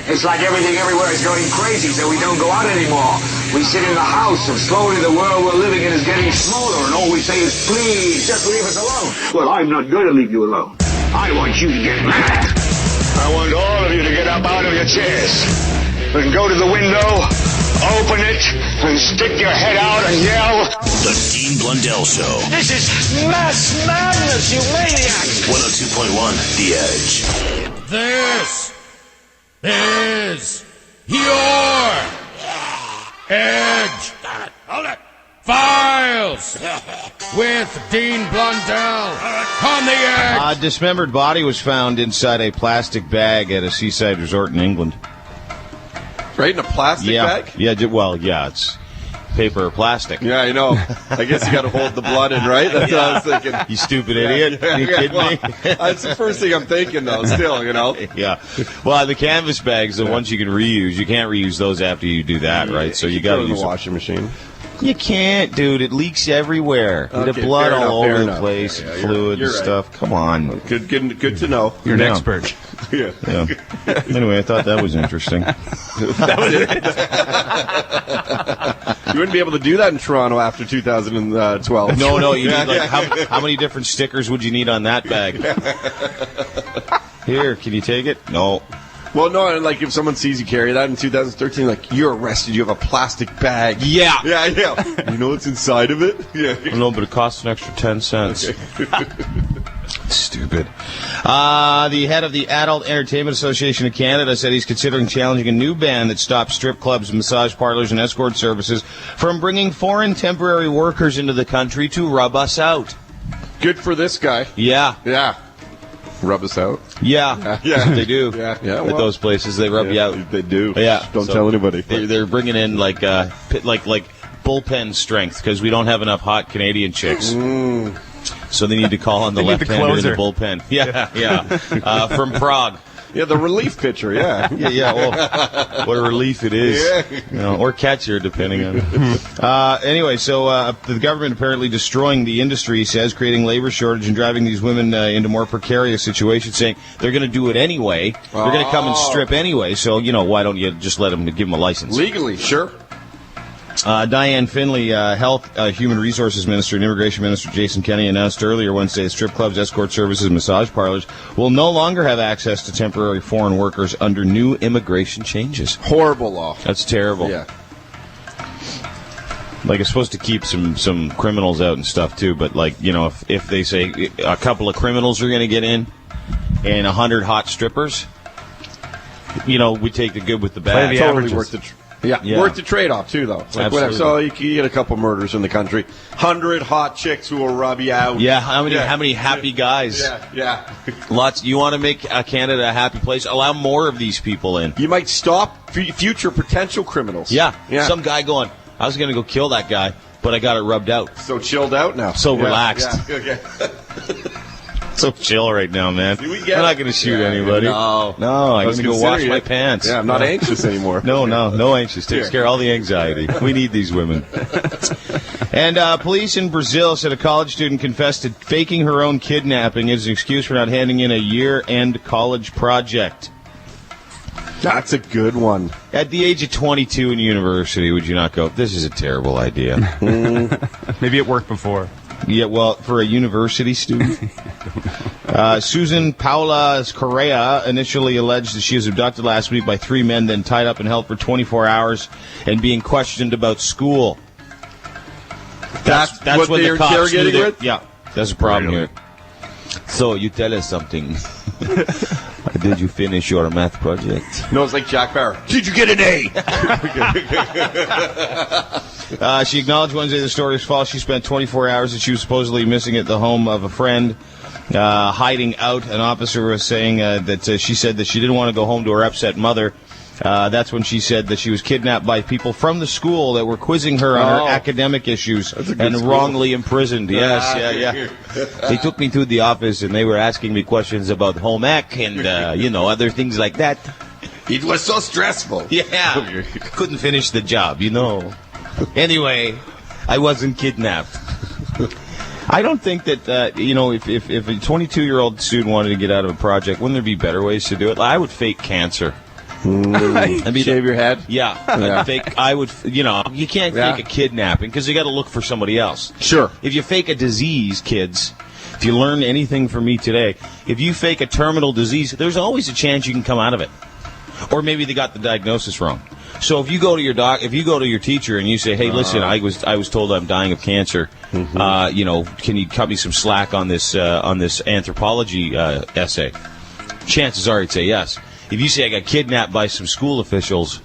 It's like everything everywhere is going crazy, so we don't go out anymore. We sit in the house, and slowly the world we're living in is getting smaller, and all we say is, please, just leave us alone. Well, I'm not going to leave you alone. I want you to get mad. I want all of you to get up out of your chairs and go to the window, open it, and stick your head out and yell, The Dean Blundell Show. This is mass madness, you maniacs! 102.1 The Edge. This is your Edge Files with Dean Blundell on the Edge. A dismembered body was found inside a plastic bag at a seaside resort in England. Right in a plastic bag? Yeah, well, yeah, it's paper or plastic. Yeah, I know. I guess you got to hold the blood in, right? That's what I was thinking. You stupid idiot. Are you kidding me? That's the first thing I'm thinking, though, still, you know? Yeah. Well, the canvas bags, the ones you can reuse, you can't reuse those after you do that, right? So you got to use use the washing machine. You can't, dude. It leaks everywhere. Okay, the blood fair all enough, over fair the place, enough. fluid you're and right. stuff. Come on. Good to know. You're an expert. Yeah. Yeah. Anyway, I thought that was interesting. You wouldn't be able to do that in Toronto after 2012. No, you need like how many different stickers would you need on that bag? Here, can you take it? No. Well, no, like if someone sees you carry that in 2013, like you're arrested, you have a plastic bag. Yeah. Yeah. You know what's inside of it? Yeah. No, but it costs an extra 10 cents. Okay. Stupid. The head of the Adult Entertainment Association of Canada said he's considering challenging a new ban that stops strip clubs, massage parlors, and escort services from bringing foreign temporary workers into the country to rub us out. Good for this guy. Yeah. Yeah. Rub us out. Yeah. Yeah. They do. Yeah. At those places, they rub you out. They do. Yeah. Don't tell anybody. They're bringing in like bullpen strength because we don't have enough hot Canadian chicks. So they need to call on the left-hander in the bullpen. Yeah. From Prague. Yeah, the relief pitcher, yeah. Yeah, well, what a relief it is. Yeah. You know, or catcher, depending on anyway, so the government apparently destroying the industry, he says, creating labor shortage and driving these women into more precarious situations, saying they're going to do it anyway. They're going to come and strip anyway, so, why don't you just let them give them a license? Legally, sure. Diane Finley, Health, Human Resources Minister and Immigration Minister Jason Kenney announced earlier Wednesday that strip clubs, escort services, and massage parlors will no longer have access to temporary foreign workers under new immigration changes. Horrible law. That's terrible. Yeah. Like, it's supposed to keep some criminals out and stuff, too, but, if they say a couple of criminals are going to get in and 100 hot strippers, we take the good with the bad. Totally worth it. Yeah, worth the trade-off, too, though. Like whatever. So you get a couple murders in the country. 100 hot chicks who will rub you out. Yeah, how many happy guys? Yeah. Lots. You want to make Canada a happy place? Allow more of these people in. You might stop future potential criminals. Yeah. Some guy going, I was going to go kill that guy, but I got it rubbed out. So chilled out now. So relaxed. Yeah. Okay. So chill right now, man. I'm not going to shoot anybody. No, I'm going to go wash my pants. Yeah, I'm not anxious anymore. No anxious. Takes care of all the anxiety. We need these women. And police in Brazil said a college student confessed to faking her own kidnapping as an excuse for not handing in a year-end college project. That's a good one. At the age of 22 in university, would you not go, this is a terrible idea? Maybe it worked before. Yeah, well, for a university student. Susan Paula Correa initially alleged that she was abducted last week by 3 men, then tied up and held for 24 hours and being questioned about school. That's what when the cops knew with? Yeah, that's a problem here. So, you tell us something. Did you finish your math project? No, it's like Jack Barrett. Did you get an A? She acknowledged Wednesday the story is false. She spent 24 hours that she was supposedly missing at the home of a friend, hiding out. An officer was saying that she said that she didn't want to go home to her upset mother. That's when she said that she was kidnapped by people from the school that were quizzing her on her academic issues and wrongly imprisoned. Yes. They took me to the office and they were asking me questions about home ec and, other things like that. It was so stressful. Yeah. Couldn't finish the job, Anyway, I wasn't kidnapped. I don't think that, if a 22-year-old student wanted to get out of a project, wouldn't there be better ways to do it? I would fake cancer. Shave your head? Yeah. I would, you can't fake a kidnapping because you got to look for somebody else. Sure. If you fake a disease, kids, if you learn anything from me today, if you fake a terminal disease, there's always a chance you can come out of it. Or maybe they got the diagnosis wrong. So if you go to your teacher and you say, "Hey, listen, I was told I'm dying of cancer. Can you cut me some slack on this anthropology essay?" Chances are he'd say yes. If you say I got kidnapped by some school officials,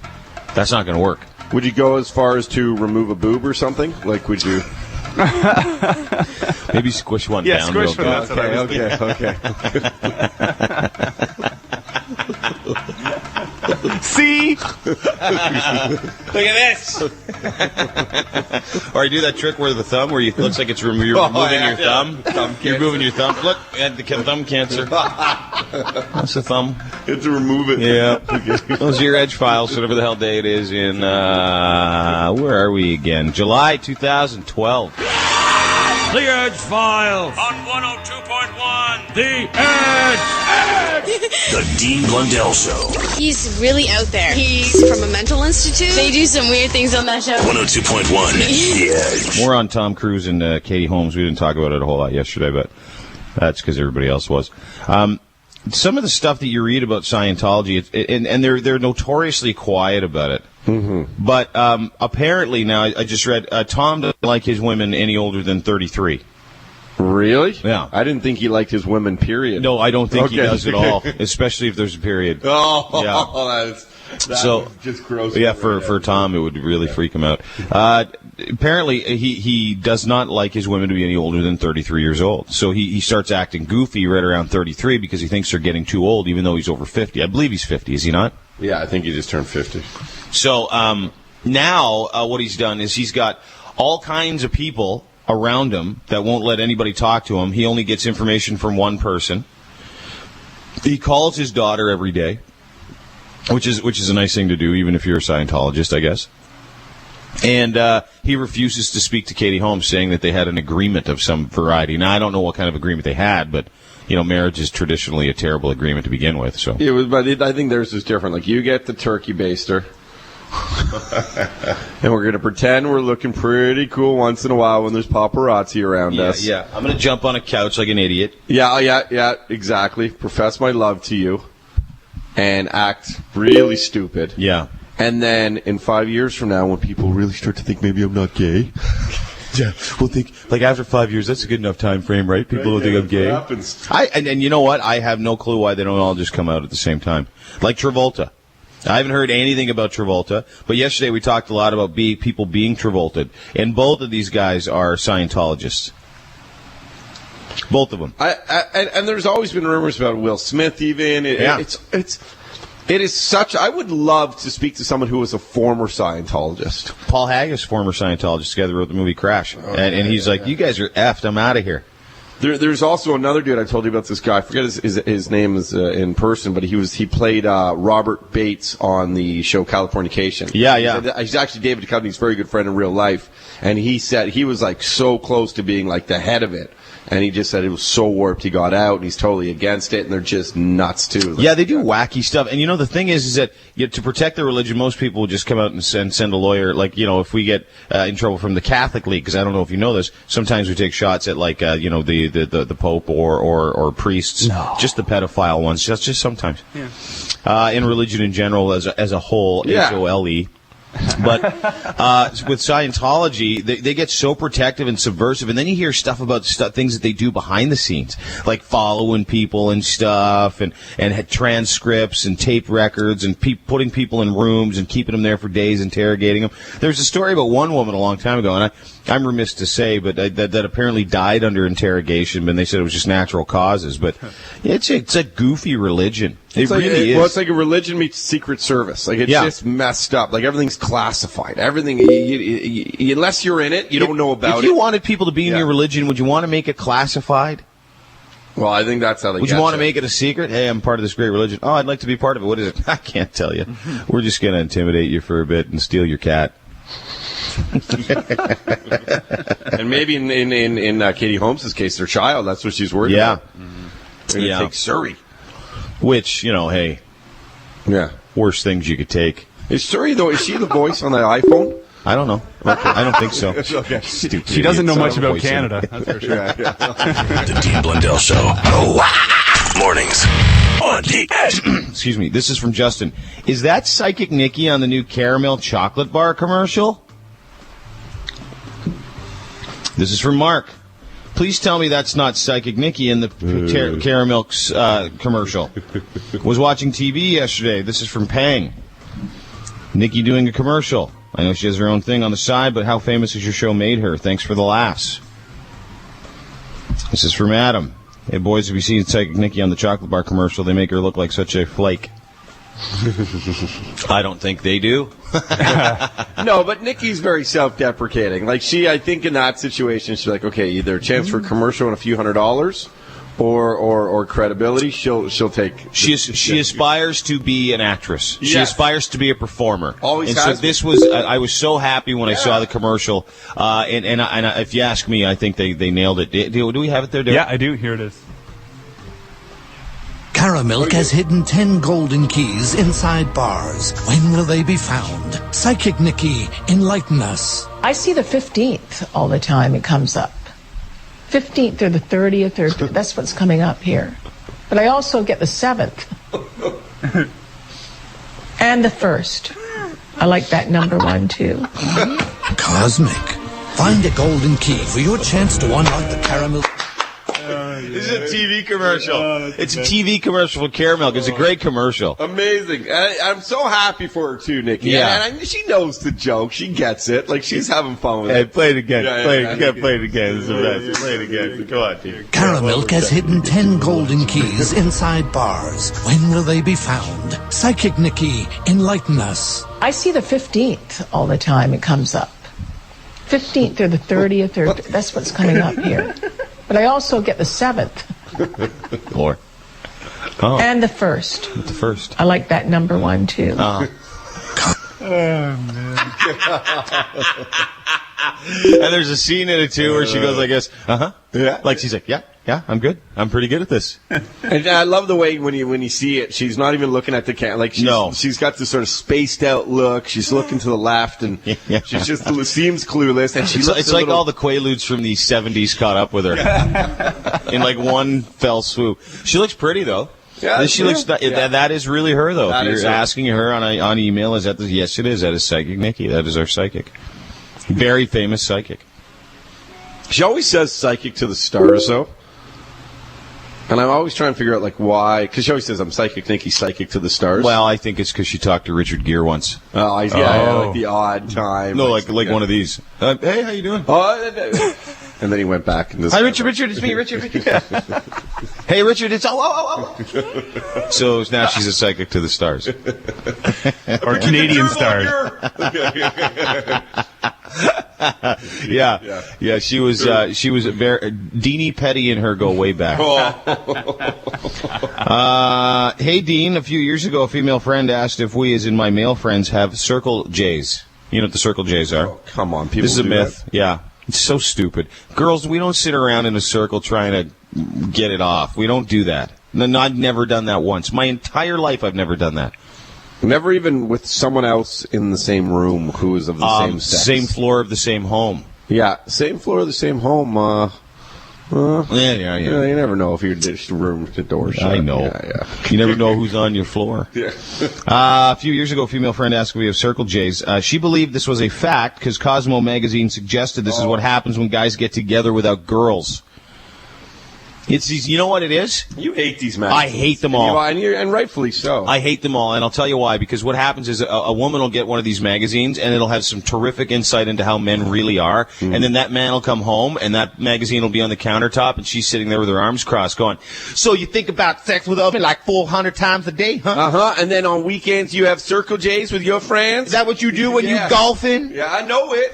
that's not going to work. Would you go as far as to remove a boob or something? Like, would you? Maybe squish one down. Squish one. That's what I was okay. See? Look at this. Or you do that trick where it looks like it's you're removing your thumb. You're moving your thumb. Look, I had the thumb cancer. That's the thumb. You have to remove it. Yeah. Those are your Edge files, whatever the hell day it is in, where are we again? July 2012. The Edge Files on 102.1 The Edge. The Dean Blundell Show. He's really out there. He's from a mental institute. They do some weird things on that show. 102.1 The Edge. More on Tom Cruise and Katie Holmes. We didn't talk about it a whole lot yesterday, but that's because everybody else was. Some of the stuff that you read about Scientology, and they're notoriously quiet about it. Mm-hmm. But apparently now, I just read, Tom doesn't like his women any older than 33. Really? Yeah. I didn't think he liked his women, period. No, I don't think he does at all, especially if there's a period. Oh, yeah. That's just gross. Yeah, for Tom, it would really freak him out. Apparently, he does not like his women to be any older than 33 years old. So he starts acting goofy right around 33 because he thinks they're getting too old, even though he's over 50. I believe he's 50, is he not? Yeah, I think he just turned 50. So now what he's done is he's got all kinds of people around him that won't let anybody talk to him. He only gets information from one person. He calls his daughter every day, which is a nice thing to do, even if you're a Scientologist, I guess. And he refuses to speak to Katie Holmes, saying that they had an agreement of some variety. Now, I don't know what kind of agreement they had, but marriage is traditionally a terrible agreement to begin with. So it was, but I think theirs is different. Like, you get the turkey baster, and we're going to pretend we're looking pretty cool once in a while when there's paparazzi around us. Yeah, I'm going to jump on a couch like an idiot. Yeah, exactly. Profess my love to you, and act really stupid. Yeah. And then in 5 years from now, when people really start to think maybe I'm not gay. Yeah, we'll think, like, after 5 years, that's a good enough time frame, right? People will think I'm gay. Happens. And you know what? I have no clue why they don't all just come out at the same time. Like Travolta. I haven't heard anything about Travolta, but yesterday we talked a lot about people being Travolted, and both of these guys are Scientologists. Both of them. And there's always been rumors about Will Smith, even. It is such. I would love to speak to someone who was a former Scientologist. Paul Haggis, former Scientologist, together wrote the movie Crash, and he's like, "You guys are effed. I'm out of here." There's also another dude I told you about. This guy, I forget his name is in person, but he played Robert Bates on the show Californication. Yeah. He's actually David Duchovny's very good friend in real life, and he said he was like so close to being like the head of it. And he just said it was so warped he got out, and he's totally against it, and they're just nuts, too. Yeah, they do wacky stuff. And, the thing is that to protect their religion, most people will just come out and send a lawyer. Like, if we get in trouble from the Catholic League, because I don't know if you know this, sometimes we take shots at, like, the Pope or priests. No. Just the pedophile ones. Just sometimes. Yeah. In religion in general, as a whole, HOLE. But with Scientology, they get so protective and subversive, and then you hear stuff about things that they do behind the scenes, like following people and stuff, and transcripts and tape records, and putting people in rooms and keeping them there for days, interrogating them. There's a story about one woman a long time ago, and I'm remiss to say, but that apparently died under interrogation, and they said it was just natural causes. But it's a goofy religion. It really is. Well, it's like a religion meets Secret Service. Like, it's just messed up. Like, everything's classified. Everything, unless you're in it, you don't know about it. If you wanted people to be in your religion, would you want to make it classified? Well, I think that's how they Would you want to make it a secret? Hey, I'm part of this great religion. Oh, I'd like to be part of it. What is it? I can't tell you. We're just going to intimidate you for a bit and steal your cat. And maybe in Katie Holmes' case, their child, that's what she's worried about. They're going to take Surrey. Which, hey, Yeah. Worst things you could take. Is she the voice on the iPhone? I don't know. I don't think so. Okay. Stupid She doesn't know much about voice Canada. That's for sure. The Dean Blundell Show. Mornings on the Edge. Excuse me. This is from Justin. Is that Psychic Nikki on the new caramel chocolate bar commercial? This is from Mark. Please tell me that's not Psychic Nikki in the caramel commercial. Was watching TV yesterday. This is from Pang. Nikki doing a commercial. I know she has her own thing on the side, but how famous has your show made her? Thanks for the laughs. This is from Adam. Hey, boys, have you seen Psychic Nikki on the chocolate bar commercial? They make her look like such a flake. I don't think they do. No, but Nikki's very self-deprecating. Like, I think in that situation, she's like, okay, either a chance for a commercial and a few $100s, or credibility. She'll take. She aspires to be an actress. Yes. She aspires to be a performer. Always and has so been. this was. I was so happy when I saw the commercial. And if you ask me, I think they nailed it. Do we have it there, Derek? Yeah, I do. Here it is. Caramilk has hidden 10 golden keys inside bars. When will they be found? Psychic Nikki, enlighten us. I see the 15th all the time. It comes up. 15th or the 30th, or that's what's coming up here. But I also get the 7th. And the 1st. I like that number one, too. Cosmic. Find a golden key for your chance to unlock the caramel. This is a TV commercial. It's a TV commercial for Caramel. It's a great commercial. Amazing. I'm so happy for her, too, Nikki. Yeah. And she knows the joke. She gets it. Like, she's having fun with it. Hey, play it again. Play it again. This is the best. Play it again. Go on, Pete. Caramilk has hidden 10 golden keys inside bars. When will they be found? Psychic Nikki, enlighten us. I see the 15th all the time. It comes up. 15th or the 30th, or that's what's coming up here. But I also get the 7th. More. Oh. And the 1st. The 1st. I like that number one, too. And there's a scene in it, too, where she goes, I guess, Yeah. Like, she's like, yeah, I'm good. I'm pretty good at this. And I love the way when you see it, she's not even looking at the camera. Like, she's got this sort of spaced out look. She's looking to the left, and she just seems clueless. And It's like all the Quaaludes from the 70s caught up with her in like one fell swoop. She looks pretty, though. Yeah, she looks. That is really her, though. That if is you're her. asking her on email, is that yes, it is. That is Psychic Nikki. That is our psychic. Very famous psychic. She always says psychic to the stars, though. And I'm always trying to figure out, like, why. Because she always says, I'm Psychic Nikki, psychic to the stars. Well, I think it's because she talked to Richard Gere once. Oh, like the odd time. No, like one of these. Hey, how you doing? And then he went back. And Hi, Richard, it's me, Richard. Hey, Richard, it's So now she's a psychic to the stars. Or Canadian stars. Yeah. She was a very Deanie Petty and her go way back. Hey, Dean. A few years ago, a female friend asked if we, as in my male friends, have circle J's. You know what the circle J's are? Oh, come on, people. This is a do myth. That. Yeah, it's so stupid. Girls, we don't sit around in a circle trying to get it off. We don't do that. No, I've never done that once. My entire life, I've never done that. Never even with someone else in the same room who is of the same sex. Same floor of the same home. Yeah, same floor of the same home. Yeah. You never know if your room to door shut. I know. Yeah. You never know who's on your floor. Yeah. A few years ago, a female friend asked if we have circle J's. She believed this was a fact because Cosmo magazine suggested this is what happens when guys get together without girls. It's these, you know what it is? You hate these magazines. I hate them all. And rightfully so. I hate them all, and I'll tell you why. Because what happens is a woman will get one of these magazines, and it'll have some terrific insight into how men really are. Mm. And then that man will come home, and that magazine will be on the countertop, and she's sitting there with her arms crossed going, so you think about sex with women like 400 times a day, huh? Uh-huh. And then on weekends you have Circle J's with your friends? Is that what you do when you golfing? Yeah, I know it.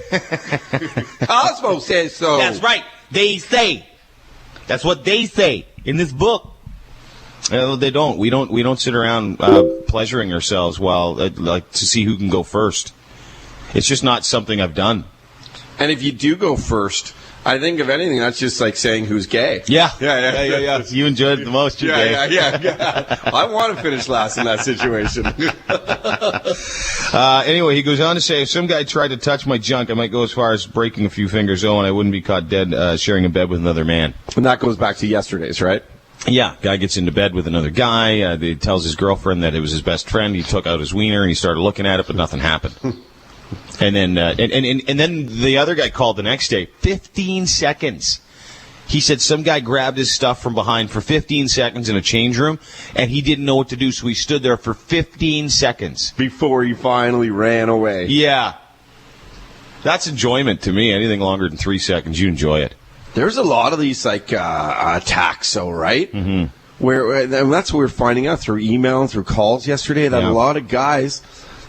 Cosmo says so. That's right. They say. That's what they say in this book. They don't. We don't sit around pleasuring ourselves while like to see who can go first. It's just not something I've done. And if you do go first, I think, if anything, that's just like saying who's gay. Yeah. Yeah. You enjoyed it the most, you're gay. Yeah. I want to finish last in that situation. Anyway, he goes on to say, if some guy tried to touch my junk, I might go as far as breaking a few fingers, and I wouldn't be caught dead sharing a bed with another man. And that goes back to yesterday's, right? Yeah, guy gets into bed with another guy. He tells his girlfriend that it was his best friend. He took out his wiener and he started looking at it, but nothing happened. And then and then the other guy called the next day. 15 seconds. He said some guy grabbed his stuff from behind for 15 seconds in a change room, and he didn't know what to do, so he stood there for 15 seconds. Before he finally ran away. Yeah. That's enjoyment to me. Anything longer than 3 seconds, you enjoy it. There's a lot of these, like, attacks, though, right? Mm-hmm. Where and that's what we're finding out through email and through calls yesterday, that a lot of guys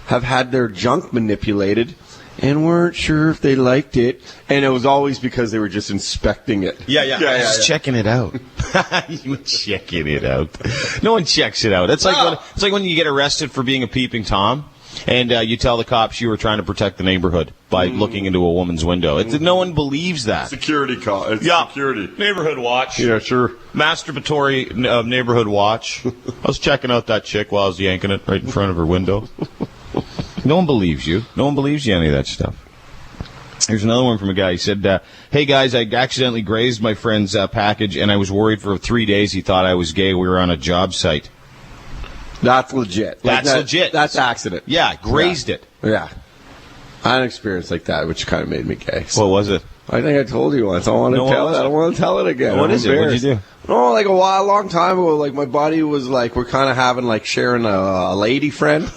have had their junk manipulated and weren't sure if they liked it, and it was always because they were just inspecting it. Yeah. Just checking it out. You were checking it out. No one checks it out. It's like when you get arrested for being a peeping Tom, and you tell the cops you were trying to protect the neighborhood by looking into a woman's window. No one believes that. Security call. It's security. Neighborhood watch. Yeah, sure. Masturbatory neighborhood watch. I was checking out that chick while I was yanking it right in front of her window. No one believes you. No one believes you any of that stuff. Here's another one from a guy. He said, hey, guys, I accidentally grazed my friend's package, and I was worried for 3 days. He thought I was gay. We were on a job site. That's legit. That's legit. That's accident. Yeah, grazed it. Yeah. I had an experience like that, which kind of made me gay. So. What was it? I think I told you once. I don't want to tell it. I don't want to tell it again. What is it? What did you do? No, like a long time ago, like my buddy was like, we're kind of having like sharing a lady friend.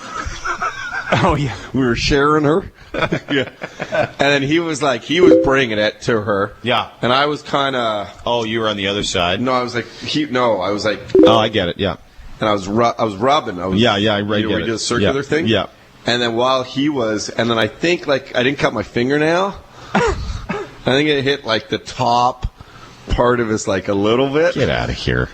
Oh, yeah. We were sharing her. Yeah. And then he was bringing it to her. Yeah. And I was kind of. Oh, you were on the other side? No, I was like, Oh, I get it, yeah. And I was rubbing. Yeah, I get it. We did a circular thing? Yeah. And then while he was, and then I think, like, I didn't cut my fingernail. I think it hit, like, the top part of his, like, a little bit. Get out of here.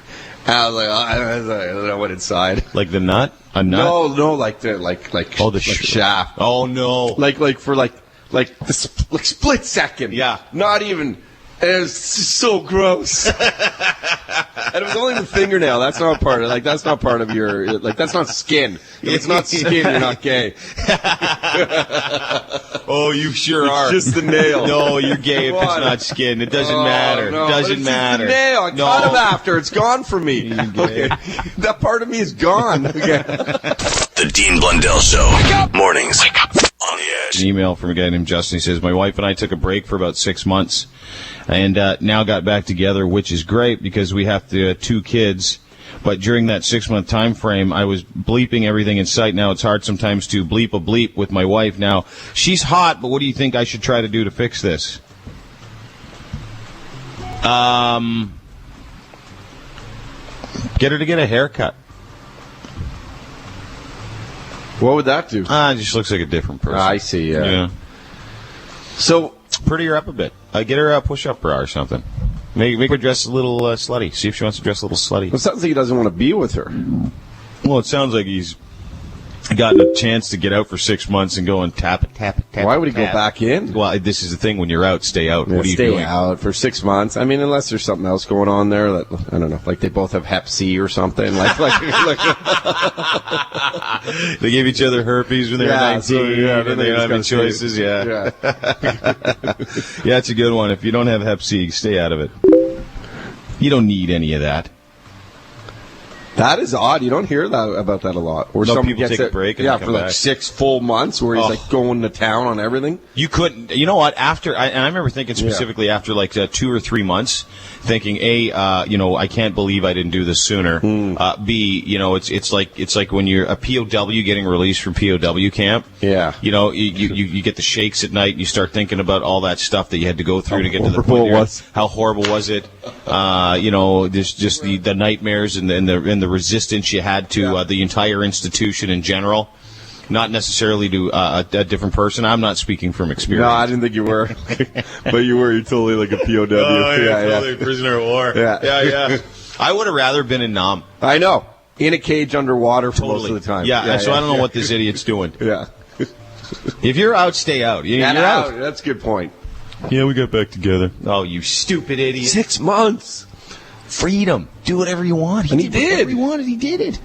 And I was like, I went inside. Like the nut? A nut? No, like the, the shaft. Oh, no. Like the split second. Yeah. Not even. It was so gross. And it was only the fingernail. That's not part of, that's not part of your, that's not skin. If it's not skin, you're not gay. Oh, you sure are. It's just the nail. No, you're gay if it's not skin. It doesn't matter. No, it doesn't matter. It's the nail. I cut him after. It's gone from me. Okay. That part of me is gone. Okay. The Dean Blundell Show. Mornings. Wake up. On the Edge. An email from a guy named Justin. He says, my wife and I took a break for about 6 months and now got back together, which is great because we have 2 kids. But during that 6-month time frame, I was bleeping everything in sight. Now it's hard sometimes to bleep a bleep with my wife. Now, she's hot, but what do you think I should try to do to fix this? Get her to get a haircut. What would that do? It just looks like a different person. I see, yeah. So, pretty her up a bit. Get her a push-up bra or something. Make her dress a little slutty. See if she wants to dress a little slutty. It sounds like he doesn't want to be with her. Well, it sounds like he's gotten a chance to get out for 6 months and go and tap it. Why would he go back in? Well, this is the thing. When you're out, stay out. Yeah, what are you doing? Stay out for 6 months. I mean, unless there's something else going on there. That, I don't know. Like they both have Hep C or something. They gave each other herpes when they were 19. So, and they don't have any choices. Yeah, it's a good one. If you don't have Hep C, stay out of it. You don't need any of that. That is odd. You don't hear that about that a lot. Or some people take a break and for like 6 full months where he's like going to town on everything. You couldn't. You know what? After, and I remember thinking specifically after like 2 or 3 months, thinking, A, I can't believe I didn't do this sooner. B, it's like when you're a POW getting released from POW camp. Yeah. You get the shakes at night and you start thinking about all that stuff that you had to go through to get to the point. How horrible was it? There's just the nightmares and the resistance you had to the entire institution in general. Not necessarily to a different person. I'm not speaking from experience. No, I didn't think you were. But you were. You're totally like a POW. Totally a prisoner of war. Yeah. I would have rather been in Nam. I know. In a cage underwater for most of the time. Yeah, so I don't know what this idiot's doing. Yeah. If you're out, stay out. You're out. That's a good point. Yeah, we got back together. Oh, you stupid idiot. 6 months. Freedom. Do whatever you want. And he did. Whatever he wanted, he did it.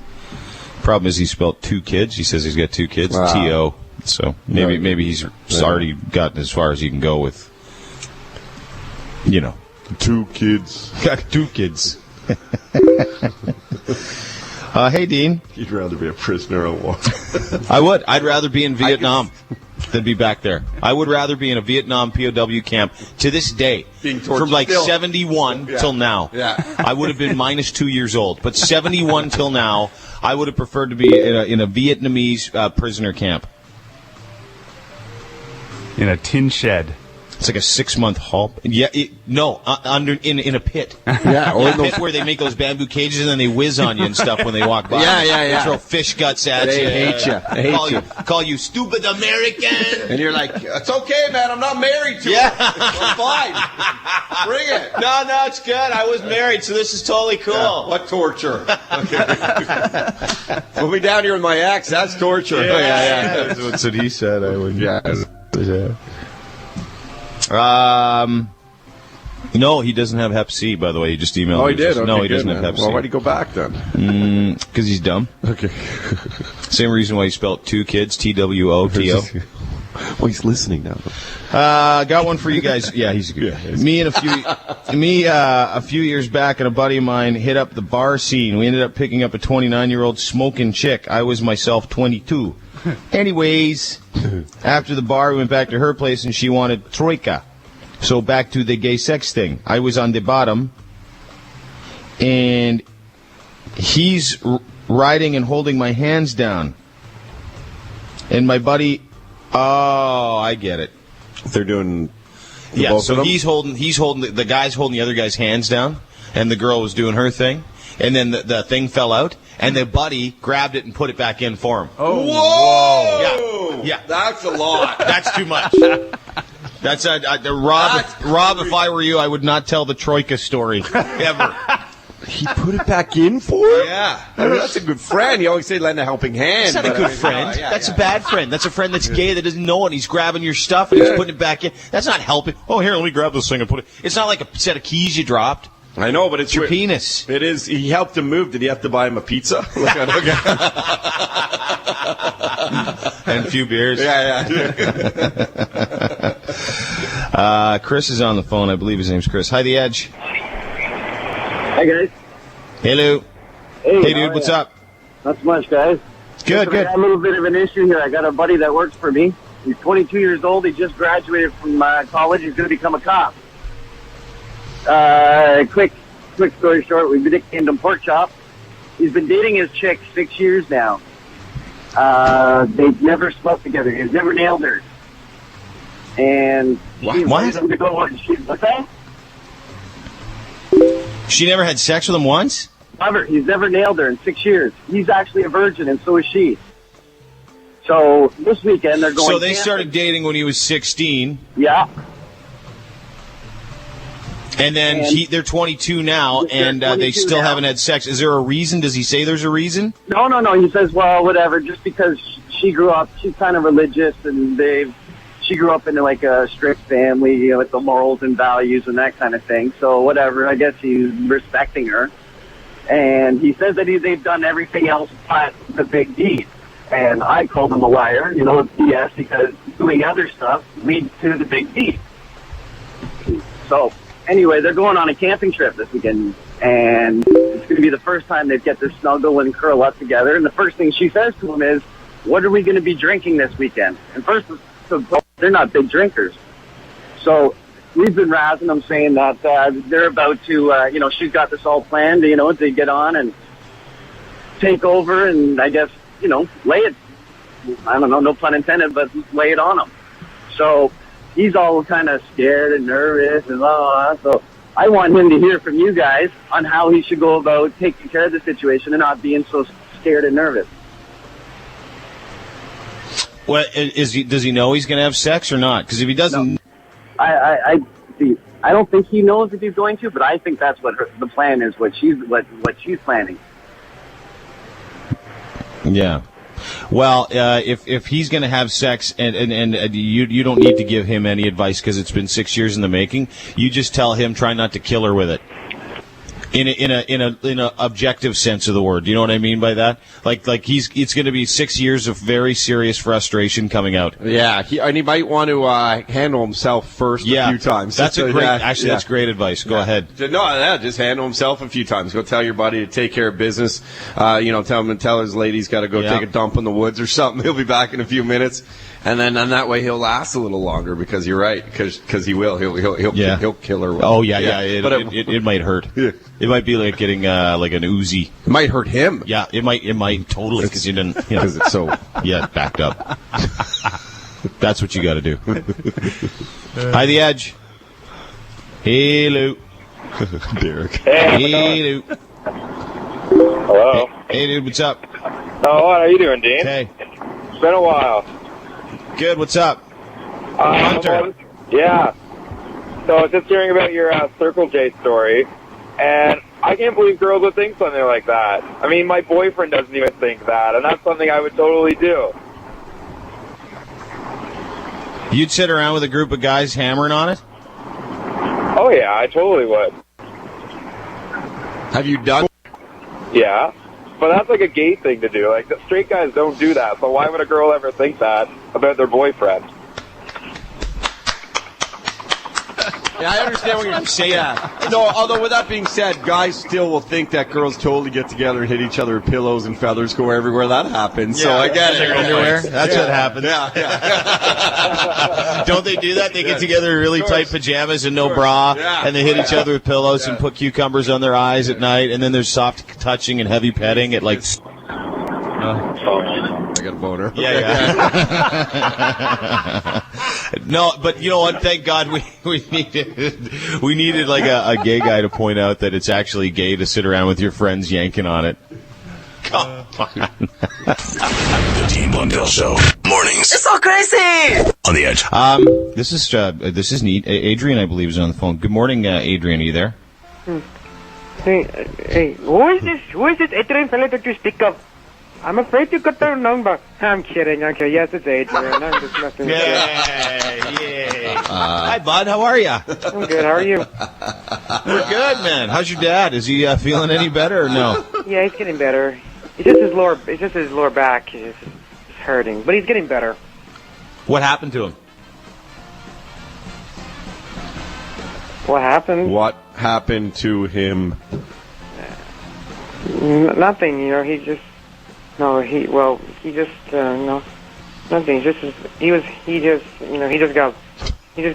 Problem is he spelled 2 kids. He says he's got 2 kids. Wow. T-O. So maybe he's already gotten as far as he can go with, 2 kids. Got 2 kids. Hey, Dean. You'd rather be a prisoner of war. I would. I'd rather be in Vietnam than be back there. I would rather be in a Vietnam POW camp to this day. Being tortured from like still. 71 till now. Yeah. I would have been minus 2 years old. But 71 till now, I would have preferred to be in a Vietnamese prisoner camp. In a tin shed. It's like a 6-month haul. Yeah, under in a pit. Yeah, or a pit where they make those bamboo cages and then they whiz on you and stuff when they walk by. Yeah. They throw fish guts at They you. hate you. They hate you. Call you stupid American. And you're like, it's okay, man. I'm not married to it. I'm fine. Bring it. No, it's good. I was married, so this is totally cool. Yeah, what torture? Okay. Put me down here with my ex. That's torture. Yeah. That's what he said. I would. Yeah. No, he doesn't have Hep C, by the way. He just emailed me. Oh, he did? Okay, no, he good, doesn't man. have Hep C. Well, why'd he go back then? Because he's dumb. Okay. Same reason why he spelled 2 kids, T-W-O-T-O. Well, he's listening now. Got one for you guys. Yeah, he's good. A few years back, and a buddy of mine hit up the bar scene. We ended up picking up a 29-year-old smoking chick. I was myself 22. Anyways, after the bar, we went back to her place, and she wanted troika. So back to the gay sex thing. I was on the bottom, and he's riding and holding my hands down. And my buddy, I get it. They're doing both so of them? he's holding the guy's holding the other guy's hands down, and the girl was doing her thing, and then the thing fell out, and the buddy grabbed it and put it back in for him. Oh, whoa! Yeah. That's a lot. That's too much. That's Rob. If I were you, I would not tell the troika story ever. He put it back in for him? Yeah. I mean, that's a good friend. You always say lend a helping hand. That's not a good friend. That's a bad friend. That's a friend that's gay that doesn't know it. He's grabbing your stuff and he's putting it back in. That's not helping. Oh, here, let me grab this thing and put it. It's not like a set of keys you dropped. I know, but it's your penis. It is. He helped him move. Did he have to buy him a pizza? And a few beers. Yeah. Chris is on the phone. I believe his name's Chris. Hi, The Edge. Hi, guys. Hello. Hey, dude. What's up? Not so much, guys. Good. I got a little bit of an issue here. I got a buddy that works for me. He's 22 years old. He just graduated from college. He's going to become a cop. Quick story short, we've been nicknamed him Pork Chop. He's been dating his chick 6 years now. They've never slept together. He's never nailed her. And she invited him to go on. What's that? She never had sex with him once? Never. He's never nailed her in 6 years. He's actually a virgin, and so is she. So this weekend they're going. So they started dating when he was 16. Yeah. And then they're 22 now, and they still haven't had sex. Is there a reason? Does he say there's a reason? No. He says, well, whatever. Just because she grew up, she's kind of religious, and she grew up in like a strict family, with the morals and values and that kind of thing. So whatever. I guess he's respecting her. And he says that they've done everything else but the big deed. And I called him a liar, it's BS, because doing other stuff leads to the big deed. So anyway, they're going on a camping trip this weekend, and it's going to be the first time they get to snuggle and curl up together. And the first thing she says to him is, what are we going to be drinking this weekend? And first, they're not big drinkers. So we've been razzing them, saying that they're about to, she's got this all planned, to get on and take over and, I guess, lay it, I don't know, no pun intended, but lay it on them. So he's all kind of scared and nervous and blah, blah, blah. So I want him to hear from you guys on how he should go about taking care of the situation and not being so scared and nervous. Well, does he know he's going to have sex or not? Because if he doesn't... No. I don't think he knows if he's going to, but I think that's what the plan is, what she's planning. Yeah. Well, if he's going to have sex and you don't need to give him any advice because it's been 6 years in the making. You just tell him try not to kill her with it. In a objective sense of the word. Do you know what I mean by that? Like it's going to be 6 years of very serious frustration coming out. Yeah, he might want to handle himself first a few times. That's that's great advice. Go ahead. Just handle himself a few times. Go tell your buddy to take care of business. Tell him to tell his lady he's got to go take a dump in the woods or something. He'll be back in a few minutes. And then that way he'll last a little longer because you're right, because he will. He'll kill her. Oh, yeah. But it might hurt. Yeah. It might be like getting like an Uzi. It might hurt him. Yeah, it might totally because you didn't. Because it's so backed up. That's what you got to do. Hi, the Edge. Hello, Derek. Hello. Hello. Hey, dude, what's up? Oh, what are you doing, Dean? Hey. It's been a while. Good. What's up? Hunter. Yeah. So I was just hearing about your Circle J story, and I can't believe girls would think something like that. I mean, my boyfriend doesn't even think that, and that's something I would totally do. You'd sit around with a group of guys hammering on it? Oh, yeah, I totally would. Have you done? Yeah. But that's like a gay thing to do. Like, the straight guys don't do that, so why would a girl ever think that about their boyfriend? Yeah, I understand what you're saying. Yeah. No, although with that being said, guys still will think that girls totally get together and hit each other with pillows and feathers, go everywhere that happens. Yeah, so I get it. Underwear. That's what happens. Yeah. Don't they do that? They get together in really tight pajamas and no bra, and they hit each other with pillows and put cucumbers on their eyes at night, and then there's soft touching and heavy petting at like... I got a boner. Yeah. No, but you know what? Thank God we needed like a gay guy to point out that it's actually gay to sit around with your friends yanking on it. Come on. The Dean Blundell Show. Mornings. It's so crazy! On the Edge. This is neat. Adrian, I believe, is on the phone. Good morning, Adrian. Are you there? Hey, who is this Adrian fellow that you speak of? I'm afraid you got their number. I'm kidding. Yes, it's Adrian. I'm just messing with you. Yay. Hi, bud. How are you? I'm good. How are you? We're good, man. How's your dad? Is he feeling any better or no? Yeah, he's getting better. It's just his lower back is hurting, but he's getting better. What happened to him? What happened? What happened to him? Nothing. He just nothing. He just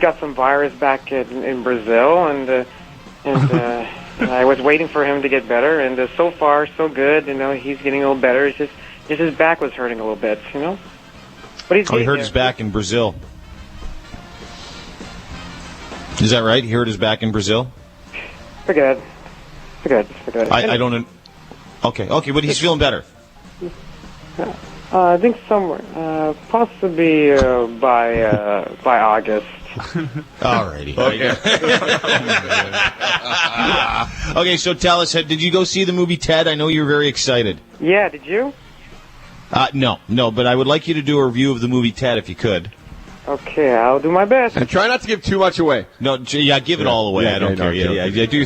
got some virus back in Brazil, and I was waiting for him to get better, and so far so good. He's getting a little better. It's just his back was hurting a little bit, But he's he hurt his back in Brazil. Is that right? He hurt his back in Brazil? Forget it. I don't. Okay, but he's feeling better. I think somewhere, possibly by August. Alrighty. Okay. Okay, so tell us, did you go see the movie Ted? I know you were very excited. Yeah, did you? No, but I would like you to do a review of the movie Ted if you could. Okay, I'll do my best. And try not to give too much away. No, give it all away. Yeah, I don't care. Yeah, do.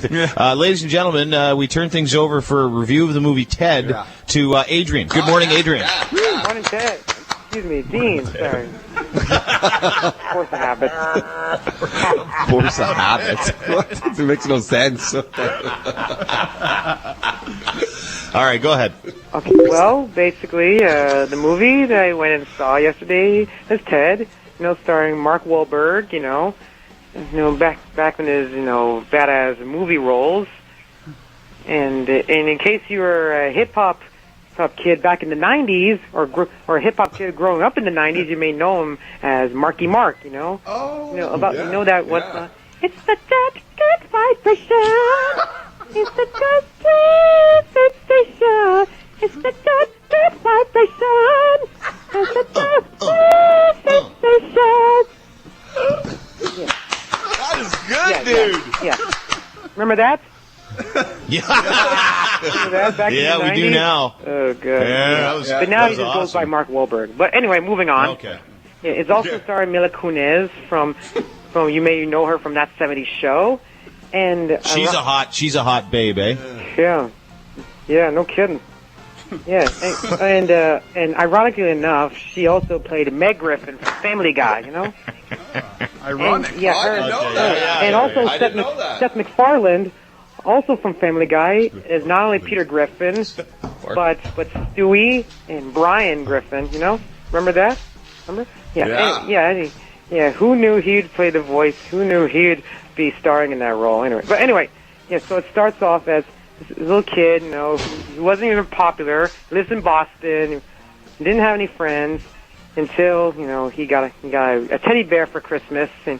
Ladies and gentlemen, we turn things over for a review of the movie Ted to Adrian. Good morning, Adrian. Good morning, Ted. Excuse me, Dean. Sorry. Force of habit. Force of habit. It makes no sense. All right, go ahead. Okay, well, basically, the movie that I went and saw yesterday is Ted. Starring Mark Wahlberg. Back in his badass movie roles. And in case you were a hip hop kid back in the 90s, or a hip hop kid growing up in the 90s, you may know him as Marky Mark. It's the good vibration. It's the good vibration. It's the good vibration. It's the good vibration. That is good, dude. Yeah. Remember that? Yeah. that back in the 90s? Yeah, we do now. Oh, good. Yeah, but now he just goes by Mark Wahlberg. But anyway, moving on. Okay. Yeah, it's also starring Mila Kunis from you may know her from That 70s Show. And she's a hot babe, eh? Yeah, no kidding. Yeah, and ironically enough, she also played Meg Griffin from Family Guy, you know? Ironic. And, and also Seth MacFarlane, also from Family Guy, is not only Peter Griffin, but Stewie and Brian Griffin, you know? Remember that? Remember? Yeah. Who knew he'd play the voice? Who knew he'd be starring in that role? Anyway, so it starts off as this little kid, you know, he wasn't even popular, lives in Boston, he didn't have any friends until, you know, he got a teddy bear for Christmas, and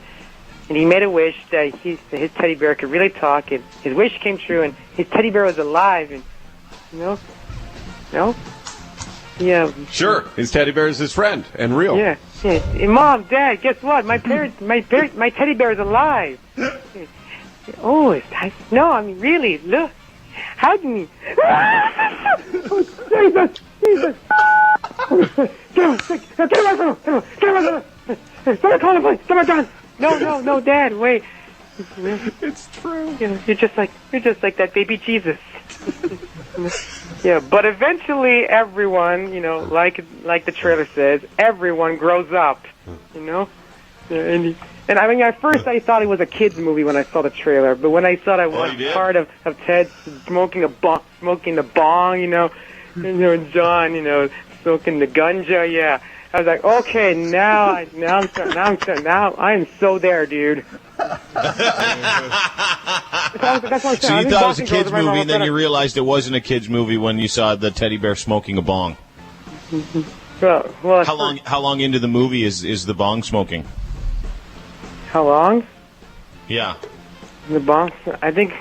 he made a wish that his teddy bear could really talk, and his wish came true, and his teddy bear was alive, and, you know, yeah. Sure, his teddy bear is his friend and real. Yeah. And Mom, Dad, guess what? My teddy bear is alive. Oh, no, I mean, really, look. How can you? Jesus! Get away from him! Stop calling the police! Stop John! No, Dad, wait. It's true. You're just like that baby Jesus. Yeah, but eventually everyone, you know, like the trailer says, everyone grows up, you know? And I mean, at first I thought it was a kid's movie when I saw the trailer, but when I saw that one part of Ted smoking the bong, you know, and John, you know, smoking the ganja, yeah, I was like, okay, now I am so there, dude. That's what so you thought it was a kid's movie, and then you realized it wasn't a kid's movie when you saw the teddy bear smoking a bong. Well, how long into the movie is the bong smoking? How long? Yeah. The bong? I think